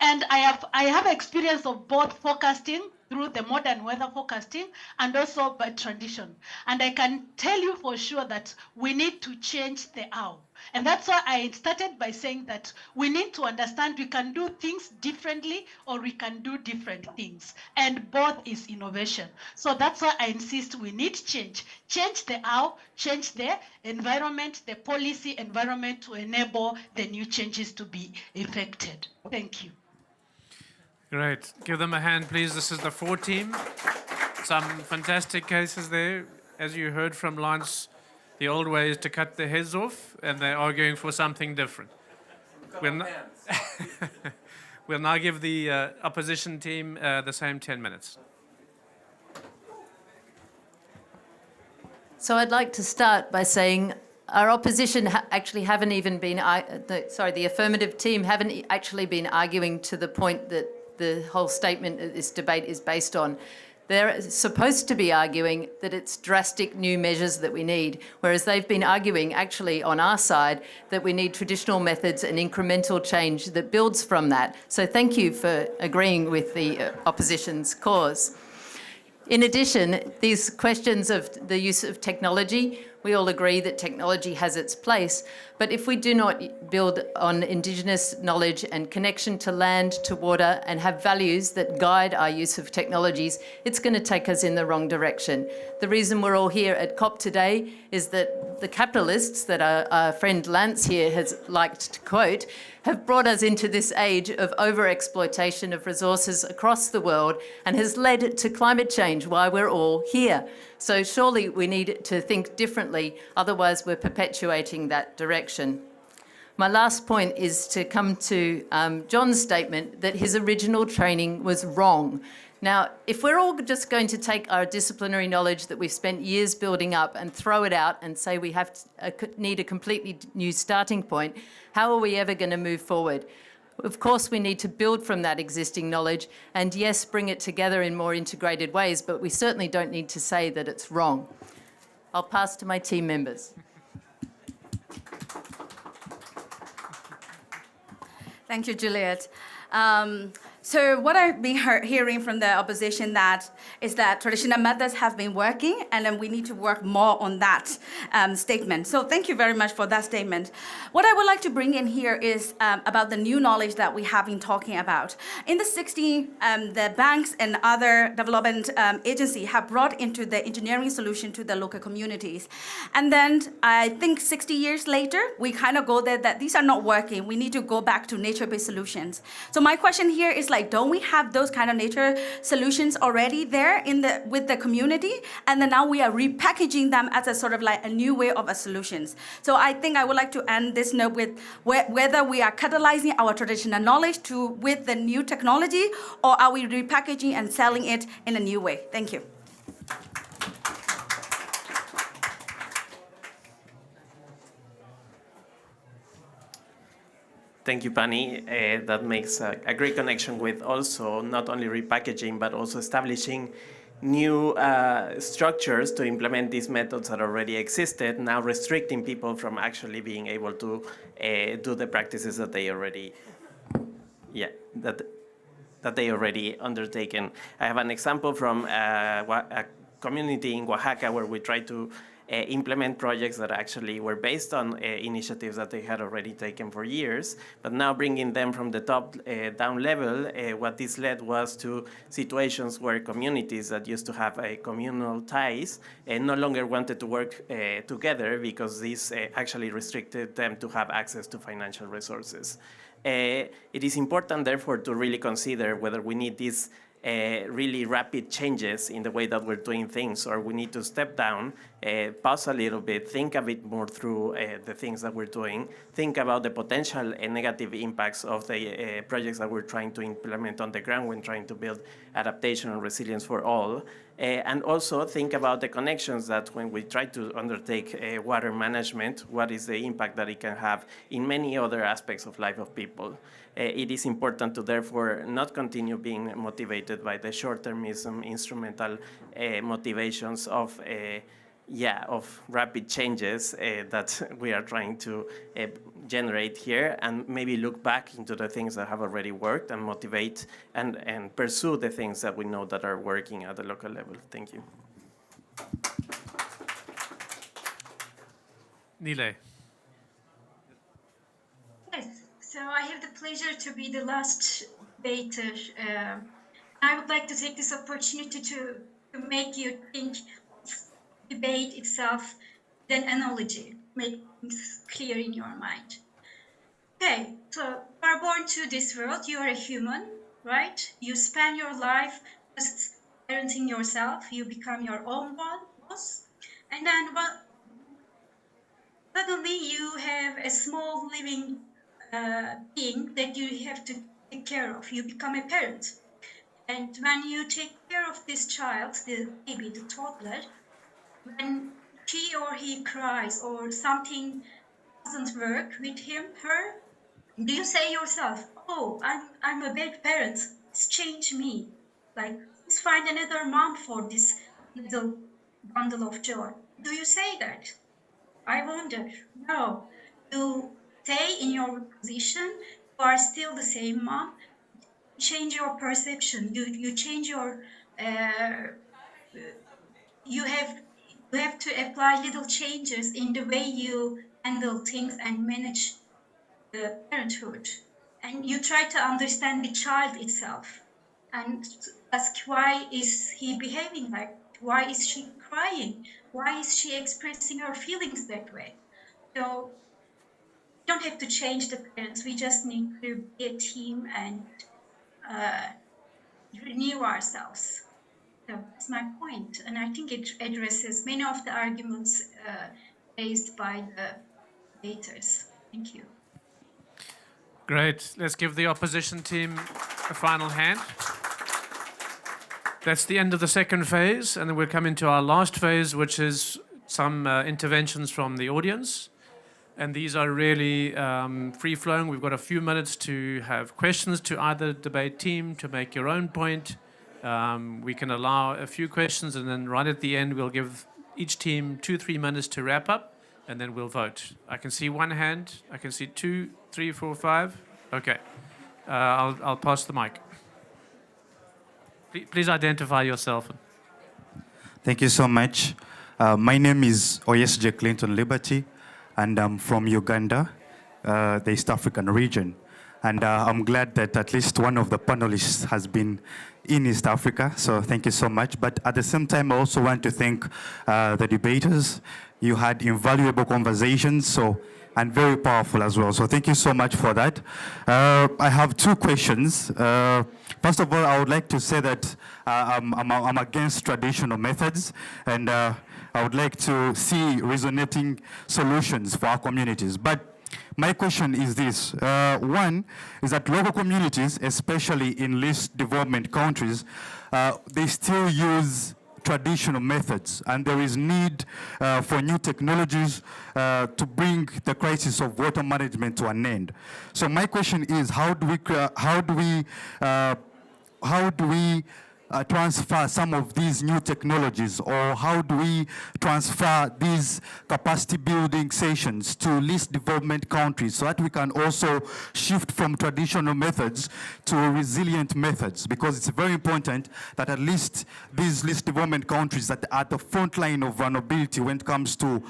And I have experience of both forecasting through the modern weather forecasting and also by tradition. And I can tell you for sure that we need to change the how. And that's why I started by saying that we need to understand we can do things differently or we can do different things. And both is innovation. So that's why I insist we need change. Change the how, change the environment, the policy environment to enable the new changes to be effected. Thank you. Great. Give them a hand, please. This is the 4 team. Some fantastic cases there. As you heard from Lance, the old way is to cut their heads off, and they're arguing for something different. We'll now give the opposition team the same 10 minutes. So I'd like to start by saying our opposition actually haven't even been, the affirmative team haven't actually been arguing to the point that the whole statement that this debate is based on. They're supposed to be arguing that it's drastic new measures that we need, whereas they've been arguing actually on our side that we need traditional methods and incremental change that builds from that. So thank you for agreeing with the opposition's cause. In addition, these questions of the use of technology, we all agree that technology has its place, but if we do not build on Indigenous knowledge and connection to land, to water, and have values that guide our use of technologies, it's going to take us in the wrong direction. The reason we're all here at COP today is that the capitalists that our friend Lance here has liked to quote have brought us into this age of over-exploitation of resources across the world and has led to climate change, why we're all here. So surely we need to think differently, otherwise we're perpetuating that direction. My last point is to come to John's statement that his original training was wrong. Now, if we're all just going to take our disciplinary knowledge that we've spent years building up and throw it out and say we have to, need a completely new starting point, how are we ever going to move forward? Of course, we need to build from that existing knowledge and, yes, bring it together in more integrated ways, but we certainly don't need to say that it's wrong. I'll pass to my team members. Thank you, Juliet. So what I've been hearing from the opposition is that traditional methods have been working, and then we need to work more on that statement. So thank you very much for that statement. What I would like to bring in here is about the new knowledge that we have been talking about. In the 60s, the banks and other development agencies have brought into the engineering solution to the local communities. And then I think 60 years later, we kind of go there that these are not working. We need to go back to nature-based solutions. So my question here is like, don't we have those kind of nature solutions already there with the community? And then now we are repackaging them as a sort of like a new way of a solutions. So I think I would like to end this note with whether we are catalyzing our traditional knowledge with the new technology, or are we repackaging and selling it in a new way? Thank you. Thank you, Pani. That makes a great connection with also not only repackaging, but also establishing new structures to implement these methods that already existed, now restricting people from actually being able to do the practices that they already, that they already undertaken. I have an example from a community in Oaxaca where we try to implement projects that actually were based on initiatives that they had already taken for years, but now bringing them from the top down level, what this led was to situations where communities that used to have communal ties no longer wanted to work together because this actually restricted them to have access to financial resources. It is important, therefore, to really consider whether we need these really rapid changes in the way that we're doing things, or we need to step down, pause a little bit, think a bit more through the things that we're doing, think about the potential and negative impacts of the projects that we're trying to implement on the ground when trying to build adaptation and resilience for all, and also think about the connections that when we try to undertake water management, what is the impact that it can have in many other aspects of life of people. It is important to therefore not continue being motivated by the short-termism, instrumental motivations of rapid changes that we are trying to generate here, and maybe look back into the things that have already worked and motivate and pursue the things that we know that are working at the local level. Thank you. Nile. Yes, so I have the pleasure to be the last debater. I would like to take this opportunity to make you think debate itself, then analogy, make things clear in your mind. Okay, so you are born to this world, you are a human, right? You spend your life just parenting yourself, you become your own boss, and then suddenly you have a small living being that you have to take care of. You become a parent. And when you take care of this child, the baby, the toddler, when she or he cries or something doesn't work with him, her, do you say yourself, oh, I'm a bad parent, let's change me. Like, let's find another mom for this little bundle of joy. Do you say that? I wonder. No. You stay in your position, you are still the same mom, change your perception, you change your, you have to apply little changes in the way you handle things and manage the parenthood. And you try to understand the child itself and ask, why is he behaving like that? Why is she crying? Why is she expressing her feelings that way? So we don't have to change the parents. We just need to be a team and renew ourselves. So that's my point. And I think it addresses many of the arguments raised by the debaters. Thank you. Great. Let's give the opposition team a final hand. That's the end of the second phase, and then we'll come into our last phase, which is some interventions from the audience. And these are really free-flowing. We've got a few minutes to have questions to either debate team to make your own point. We can allow a few questions, and then right at the end, we'll give each team 2-3 minutes to wrap up, and then we'll vote. I can see one hand. I can see 2, 3, 4, 5. Okay. I'll pass the mic. Please identify yourself. Thank you so much. My name is Oyesje Clinton Liberty, and I'm from Uganda, the East African region. And I'm glad that at least one of the panelists has been in East Africa, so thank you so much. But at the same time, I also want to thank the debaters. You had invaluable conversations, and very powerful as well. So thank you so much for that. I have 2 questions. First of all, I would like to say that I'm against traditional methods, and I would like to see resonating solutions for our communities. But my question is this. One is that local communities, especially in least development countries, they still use traditional methods, and there is need for new technologies to bring the crisis of water management to an end. So my question is, how do we transfer some of these new technologies, or how do we transfer these capacity building sessions to least development countries so that we can also shift from traditional methods to resilient methods? Because it's very important that at least these least development countries that are at the front line of vulnerability when it comes to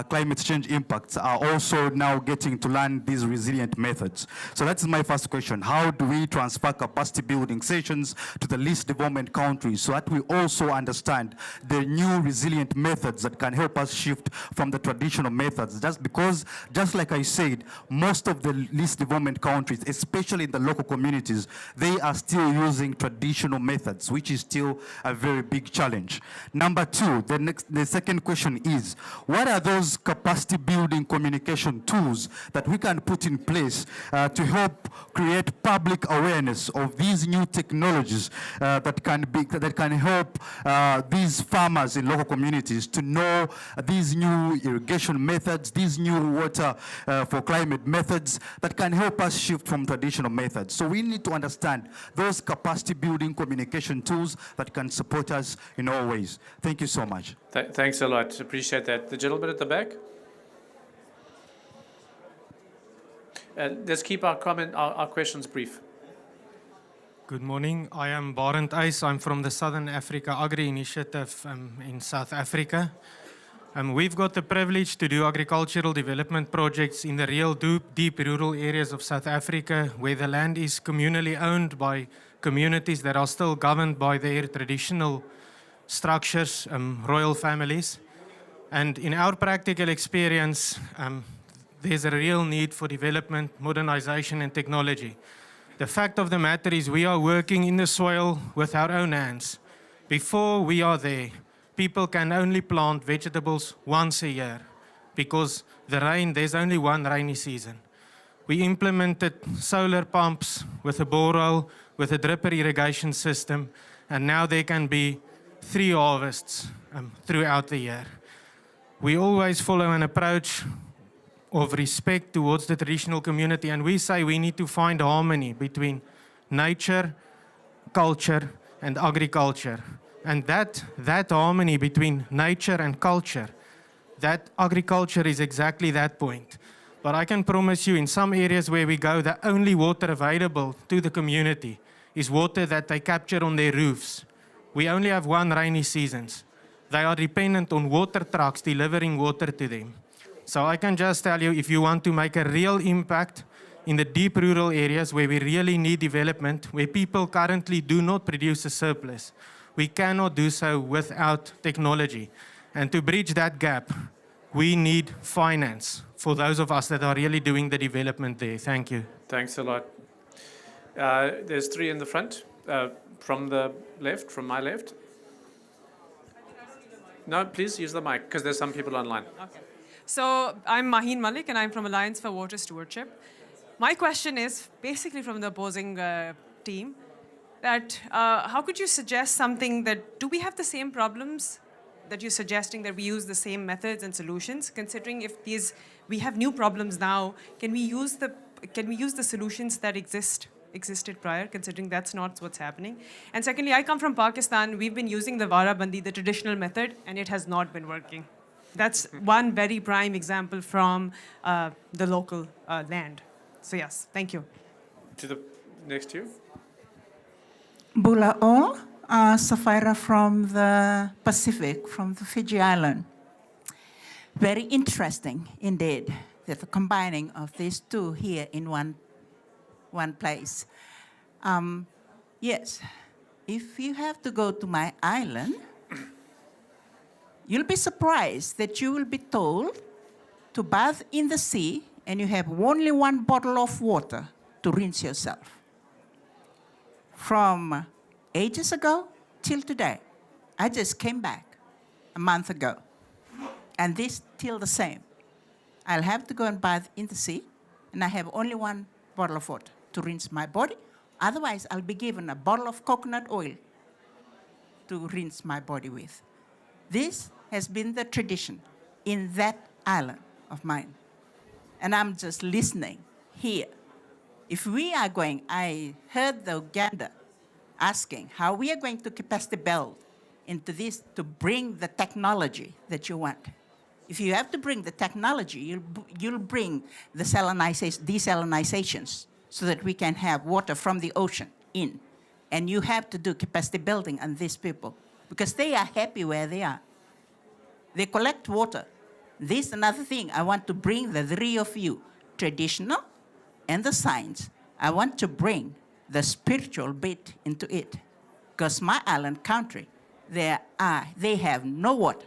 climate change impacts are also now getting to learn these resilient methods. So that's my first question. How do we transfer capacity building sessions to the least development countries so that we also understand the new resilient methods that can help us shift from the traditional methods? Just because, just like I said, most of the least development countries, especially in the local communities, they are still using traditional methods, which is still a very big challenge. Number two, the second question is, what are those capacity building communication tools that we can put in place to help create public awareness of these new technologies that can help these farmers in local communities to know these new irrigation methods, these new water for climate methods that can help us shift from traditional methods. So we need to understand those capacity building communication tools that can support us in all ways. Thank you so much. Thanks a lot. Appreciate that. The gentleman at the back. Let's keep our questions brief. Good morning. I am Barend Uys. I'm from the Southern Africa Agri Initiative in South Africa. We've got the privilege to do agricultural development projects in the real deep rural areas of South Africa, where the land is communally owned by communities that are still governed by their traditional structures, royal families. And in our practical experience, there's a real need for development, modernization, and technology. The fact of the matter is we are working in the soil with our own hands. Before we are there, people can only plant vegetables once a year because there's only one rainy season. We implemented solar pumps with a borehole, with a dripper irrigation system, and now there can be 3 harvests throughout the year. We always follow an approach of respect towards the traditional community, and we say we need to find harmony between nature, culture, and agriculture. And that harmony between nature and culture, that agriculture is exactly that point. But I can promise you, in some areas where we go, the only water available to the community is water that they capture on their roofs. We only have one rainy season. They are dependent on water trucks delivering water to them. So I can just tell you, if you want to make a real impact in the deep rural areas where we really need development, where people currently do not produce a surplus, we cannot do so without technology. And to bridge that gap, we need finance for those of us that are really doing the development there. Thank you. Thanks a lot. There's 3 in the front, from the left, from my left. No, please use the mic, because there's some people online. Okay. So I'm Maheen Malik, and I'm from Alliance for Water Stewardship. My question is basically from the opposing team, that how could you suggest something that, do we have the same problems that you're suggesting, that we use the same methods and solutions, considering if we have new problems now, can we use the solutions that existed prior, considering that's not what's happening? And secondly, I come from Pakistan. We've been using the Wara Bandi, the traditional method, and it has not been working. That's one very prime example from the local land. So yes, thank you. To the next to you. Bula Ol, Safira from the Pacific, from the Fiji Island. Very interesting indeed, that the combining of these two here in one place. Yes, if you have to go to my island, you'll be surprised that you will be told to bathe in the sea and you have only one bottle of water to rinse yourself. From ages ago till today. I just came back a month ago, and this still the same. I'll have to go and bathe in the sea, and I have only one bottle of water to rinse my body. Otherwise, I'll be given a bottle of coconut oil to rinse my body with. This has been the tradition in that island of mine. And I'm just listening here. If we are going, I heard the Uganda asking how we are going to capacity build into this to bring the technology that you want. If you have to bring the technology, you'll bring the desalinizations so that we can have water from the ocean in. And you have to do capacity building on these people because they are happy where they are. They collect water. This is another thing I want to bring the three of you, traditional and the science. I want to bring the spiritual bit into it because my island country, they have no water.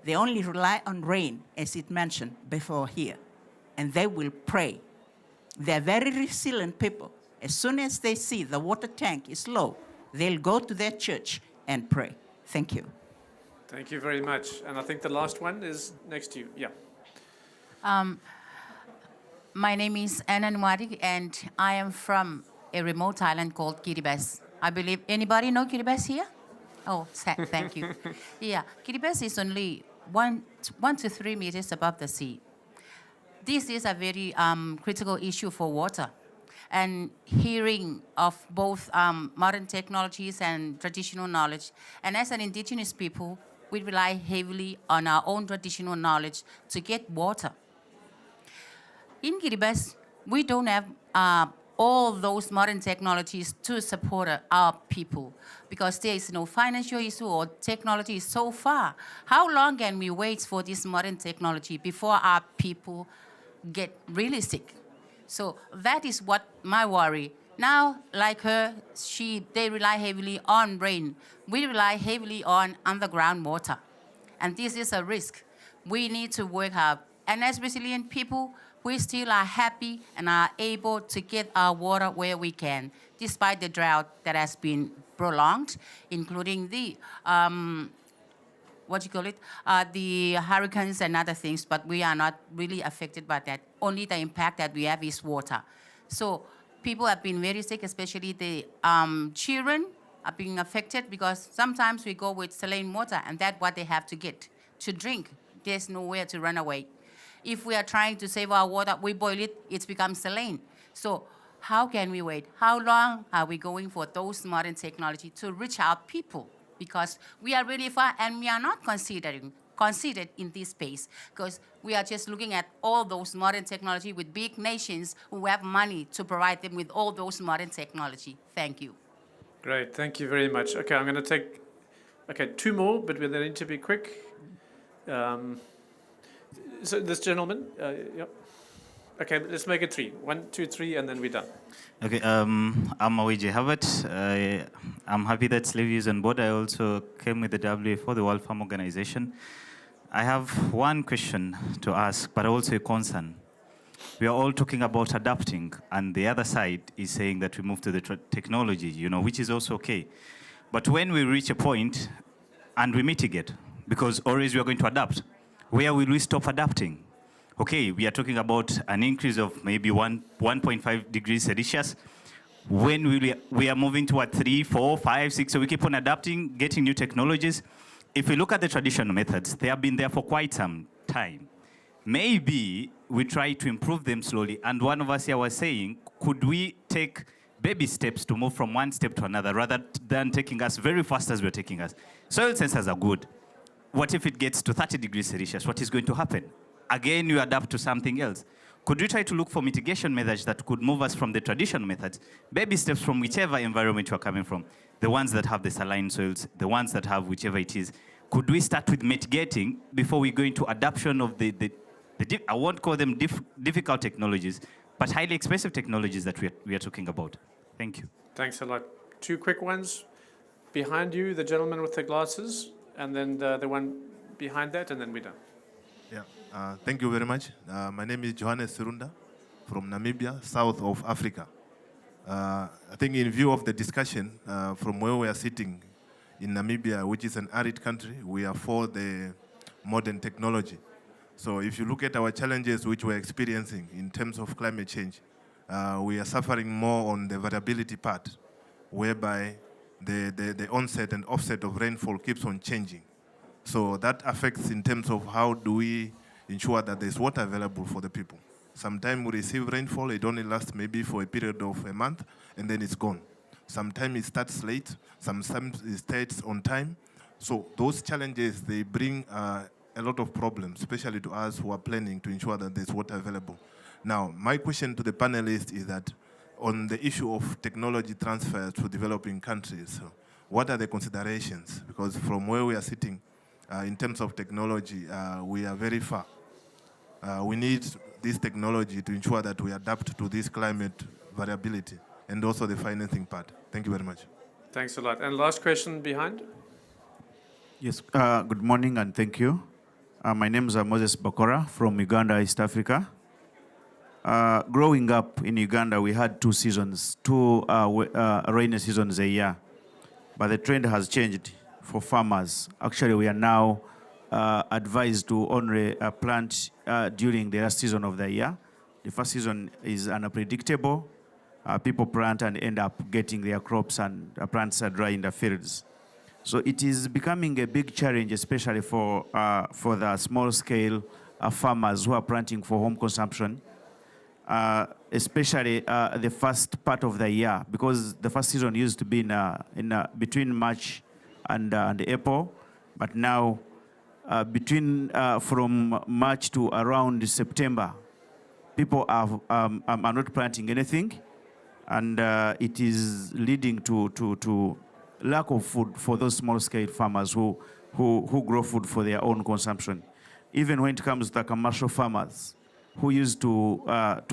They only rely on rain, as it mentioned before here, and they will pray. They're very resilient people. As soon as they see the water tank is low, they'll go to their church and pray. Thank you. Thank you very much. And I think the last one is next to you. Yeah. My name is Anna Nwadi, and I am from a remote island called Kiribati. I believe, anybody know Kiribati here? Oh, thank you. Yeah, Kiribati is only 1 to 3 meters above the sea. This is a very critical issue for water. And hearing of both modern technologies and traditional knowledge. And as an indigenous people, we rely heavily on our own traditional knowledge to get water. In Kiribati, we don't have all those modern technologies to support our people because there is no financial issue or technology is so far. How long can we wait for this modern technology before our people get really sick? So that is what my worry. Now, like her, they rely heavily on rain. We rely heavily on underground water. And this is a risk. We need to work hard. And as resilient people, we still are happy and are able to get our water where we can, despite the drought that has been prolonged, including the, the hurricanes and other things, but we are not really affected by that. Only the impact that we have is water. So people have been very sick, especially the children are being affected because sometimes we go with saline water and that's what they have to get to drink. There's nowhere to run away. If we are trying to save our water, we boil it, it's become saline. So how can we wait? How long are we going for those modern technology to reach our people? Because we are really far and we are not considered in this space because we are just looking at all those modern technology with big nations who have money to provide them with all those modern technology. Thank you. Great, thank you very much. Okay, I'm going to take, two more, but we need to be quick. So this gentleman, yep. Okay, let's make it 3. 1, 2, 3, and then we're done. Okay, I'm Awiji Harvard. I'm happy that Slavery is on board. I also came with the WFO, the World Farm Organization. I have one question to ask, but also a concern. We are all talking about adapting, and the other side is saying that we move to the technology, which is also okay. But when we reach a point and we mitigate, because always we are going to adapt, where will we stop adapting? Okay, we are talking about an increase of maybe 1.5 degrees Celsius. When we are moving toward 3, 4, 5, 6, so we keep on adapting, getting new technologies. If we look at the traditional methods, they have been there for quite some time. Maybe we try to improve them slowly. And one of us here was saying, could we take baby steps to move from one step to another rather than taking us very fast as we're taking us? Soil sensors are good. What if it gets to 30 degrees Celsius? What is going to happen? Again, you adapt to something else. Could we try to look for mitigation measures that could move us from the traditional methods, baby steps from whichever environment you're coming from, the ones that have the saline soils, the ones that have whichever it is. Could we start with mitigating before we go into adoption of I won't call them difficult technologies, but highly expensive technologies that we are talking about? Thank you. Thanks a lot. 2 quick ones. Behind you, the gentleman with the glasses, and then the one behind that, and then we're done. Yeah, thank you very much. My name is Johannes Surunda from Namibia, south of Africa. I think in view of the discussion, from where we are sitting in Namibia, which is an arid country, we are for the modern technology. So if you look at our challenges which we're experiencing in terms of climate change, we are suffering more on the variability part, whereby the onset and offset of rainfall keeps on changing. So that affects in terms of how do we ensure that there's water available for the people. Sometimes we receive rainfall, it only lasts maybe for a period of a month, and then it's gone. Sometimes it starts late, sometimes it starts on time. So those challenges, they bring a lot of problems, especially to us who are planning to ensure that there's water available. Now, my question to the panelists is that on the issue of technology transfer to developing countries, what are the considerations? Because from where we are sitting, in terms of technology, we are very far. We need this technology to ensure that we adapt to this climate variability and also the financing part. Thank you very much. Thanks a lot. And last question behind. Yes, good morning and thank you. My name is Moses Bakora from Uganda, East Africa. Growing up in Uganda, we had two seasons, two rainy seasons a year. But the trend has changed for farmers. Actually, we are now advised to only plant during the last season of the year. The first season is unpredictable. People plant and end up getting their crops and plants are dry in the fields. So it is becoming a big challenge, especially for the small-scale farmers who are planting for home consumption, especially the first part of the year, because the first season used to be between March and April, but now from March to around September, people are not planting anything, and it is leading to lack of food for those small-scale farmers who grow food for their own consumption. Even when it comes to the commercial farmers who used to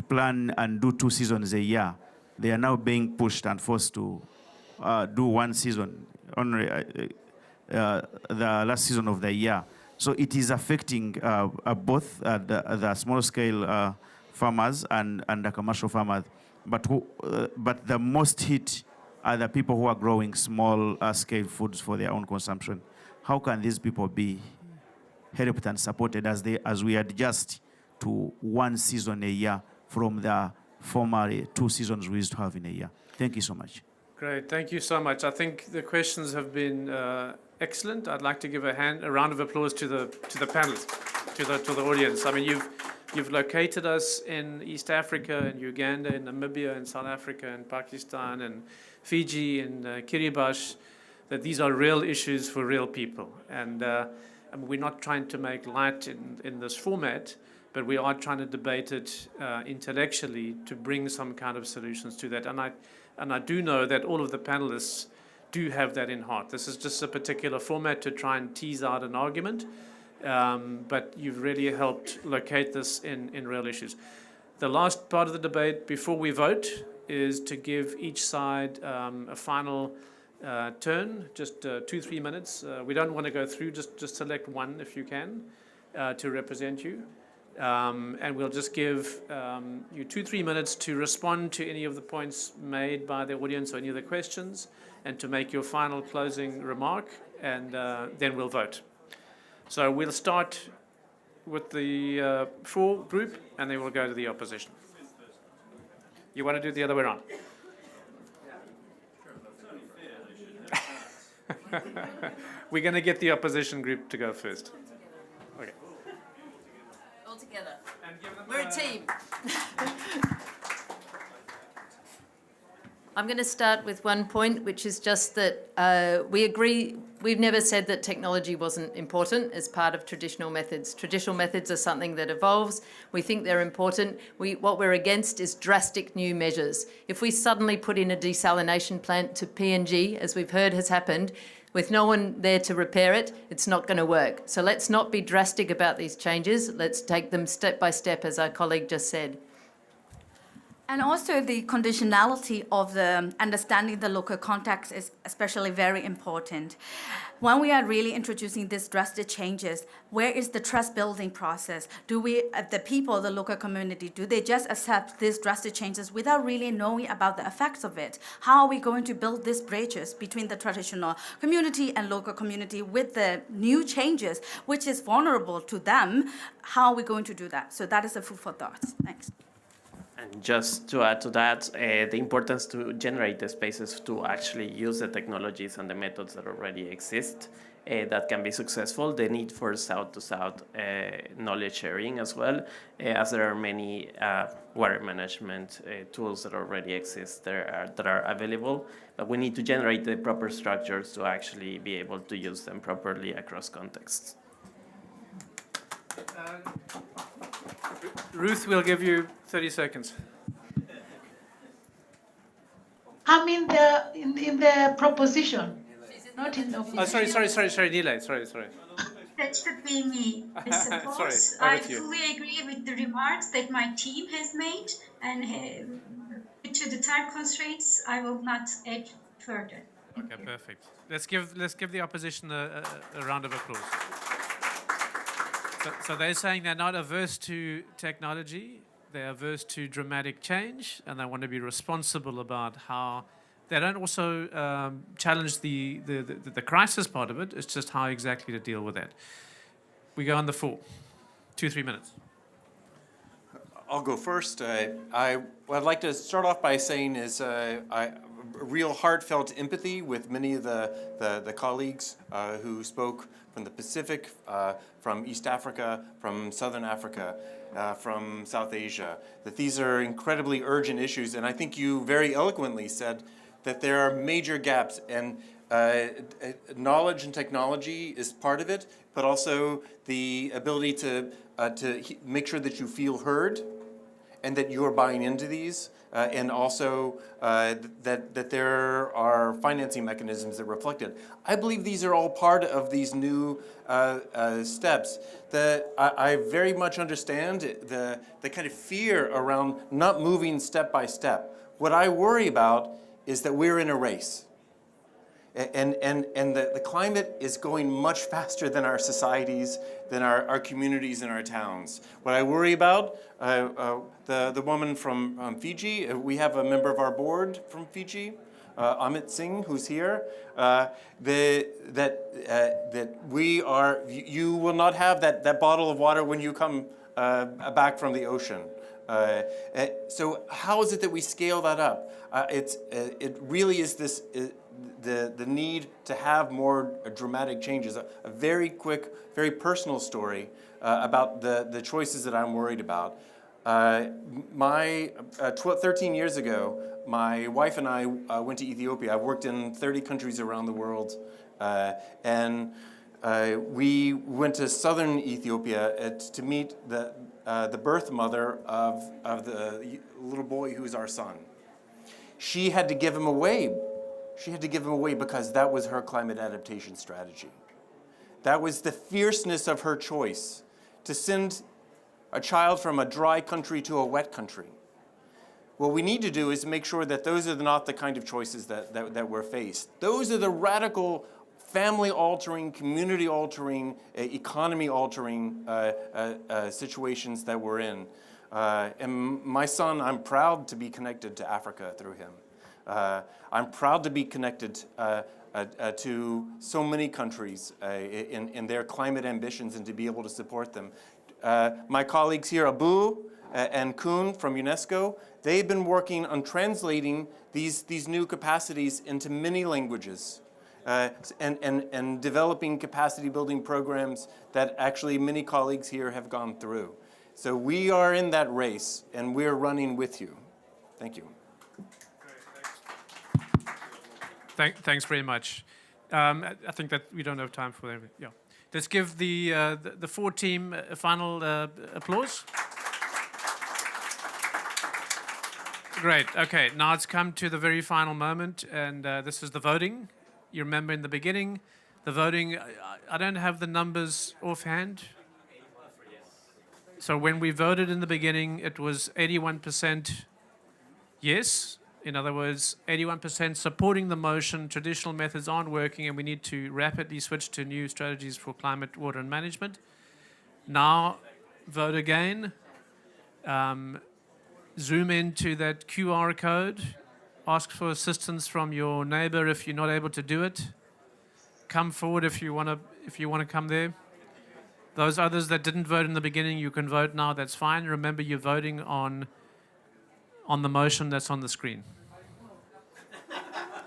plan and do 2 seasons a year, they are now being pushed and forced to do 1 season, only the last season of the year. So it is affecting both the small-scale farmers and the commercial farmers. But the most hit are the people who are growing small-scale foods for their own consumption. How can these people be helped and supported as we adjust to 1 season a year from the former 2 seasons we used to have in a year? Thank you so much. Great, thank you so much. I think the questions have been excellent. I'd like to give a round of applause to the panelists, to the audience. I mean, you've located us in East Africa, in Uganda, in Namibia, in South Africa, in Pakistan, and Fiji, and Kiribati, that these are real issues for real people. And we're not trying to make light in this format, but we are trying to debate it intellectually to bring some kind of solutions to that. And I do know that all of the panelists do have that in heart. This is just a particular format to try and tease out an argument, but you've really helped locate this in real issues. The last part of the debate before we vote is to give each side a final turn, just 2-3 minutes. We don't want to go through, just select one if you can to represent you. And we'll just give you 2-3 minutes to respond to any of the points made by the audience or any of the questions, and to make your final closing remark, and then we'll vote. So we'll start with the for group, and then we'll go to the opposition. You want to do it the other way around? We're going to get the opposition group to go first. Okay. All together. We're a team. I'm going to start with one point, which is just that we agree. We've never said that technology wasn't important as part of traditional methods. Traditional methods are something that evolves. We think they're important. What we're against is drastic new measures. If we suddenly put in a desalination plant to PNG, as we've heard has happened, with no one there to repair it, it's not going to work. So let's not be drastic about these changes. Let's take them step by step, as our colleague just said. And also the conditionality of the understanding the local context is especially very important. When we are really introducing these drastic changes, where is the trust building process? Do we, the people, the local community, do they just accept these drastic changes without really knowing about the effects of it? How are we going to build these bridges between the traditional community and local community with the new changes, which is vulnerable to them? How are we going to do that? So that is a food for thought. Thanks. And just to add to that, the importance to generate the spaces to actually use the technologies and the methods that already exist that can be successful, the need for South-to-South knowledge sharing as well, as there are many water management tools that already exist that are available, but we need to generate the proper structures to actually be able to use them properly across contexts. Ruth, we'll give you 30 seconds. I'm in the proposition, not in the opposition. Sorry, Nile. Sorry. That should be me, I suppose. Sorry, I over to you. fully agree with the remarks that my team has made, and due to the time constraints, I will not add further. Okay, perfect. Let's give the opposition a round of applause. So they're saying they're not averse to technology, they're averse to dramatic change, and they want to be responsible about how they don't also challenge the crisis part of it. It's just how exactly to deal with that. We go on the floor. 2-3 minutes. I'll go first. What I'd like to start off by saying is real heartfelt empathy with many of the colleagues who spoke from the Pacific, from East Africa, from Southern Africa, from South Asia, that these are incredibly urgent issues. And I think you very eloquently said that there are major gaps, and knowledge and technology is part of it, but also the ability to make sure that you feel heard and that you are buying into these, and also that there are financing mechanisms that reflect it. I believe these are all part of these new steps. I very much understand the kind of fear around not moving step by step. What I worry about is that we're in a race. And the climate is going much faster than our societies, than our communities and our towns. What I worry about, the woman from Fiji, we have a member of our board from Fiji, Amit Singh, who's here, that we are, you will not have that bottle of water when you come back from the ocean. So how is it that we scale that up? It really is this, the need to have more dramatic changes. A very quick, very personal story about the choices that I'm worried about. 13 years ago, my wife and I went to Ethiopia. I've worked in 30 countries around the world, and we went to southern Ethiopia to meet the birth mother of the little boy who's our son. She had to give him away. She had to give him away because that was her climate adaptation strategy. That was the fierceness of her choice, to send a child from a dry country to a wet country. What we need to do is make sure that those are not the kind of choices that we're faced. Those are the radical, family-altering, community-altering, economy-altering situations that we're in. And my son, I'm proud to be connected to Africa through him. I'm proud to be connected to so many countries in their climate ambitions and to be able to support them. My colleagues here, Abu and Kuhn from UNESCO, they've been working on translating these new capacities into many languages and developing capacity building programs that actually many colleagues here have gone through. So we are in that race and we're running with you. Thank you. Thanks very much. I think that we don't have time for everything. Yeah. Let's give the four team a final applause. Great. Okay. Now it's come to the very final moment, and this is the voting. You remember in the beginning, the voting. I don't have the numbers offhand. So when we voted in the beginning, it was 81% yes. In other words, 81% supporting the motion, traditional methods aren't working, and we need to rapidly switch to new strategies for climate, water, and management. Now, vote again. Zoom into that QR code. Ask for assistance from your neighbor if you're not able to do it. Come forward if you want to come there. Those others that didn't vote in the beginning, you can vote now. That's fine. Remember, you're voting on on the motion that's on the screen?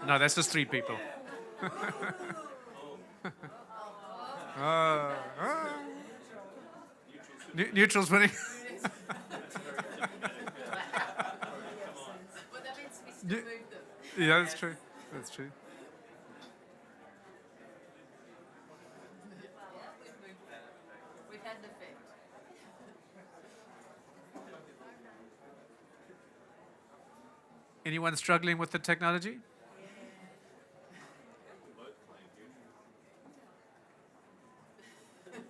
No, that's just 3 people. Neutral's winning. Yeah, that's true. That's true. Anyone struggling with the technology?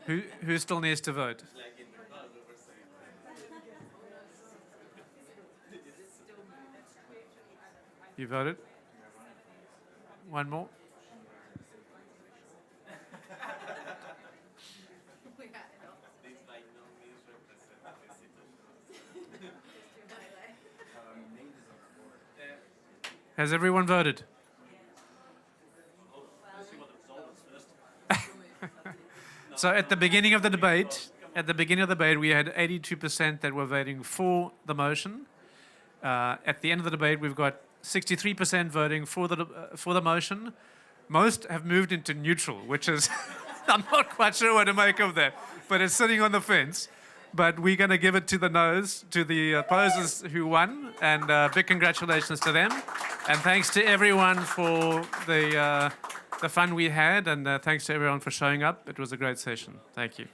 Who still needs to vote? You voted? One more? Has everyone voted? So at the beginning of the debate, we had 82% that were voting for the motion. At the end of the debate, we've got 63% voting for the motion. Most have moved into neutral, which is I'm not quite sure what to make of that, but it's sitting on the fence. But we're going to give it to the noes, to the opposers who won, and big congratulations to them. And thanks to everyone for the fun we had, and thanks to everyone for showing up. It was a great session. Thank you.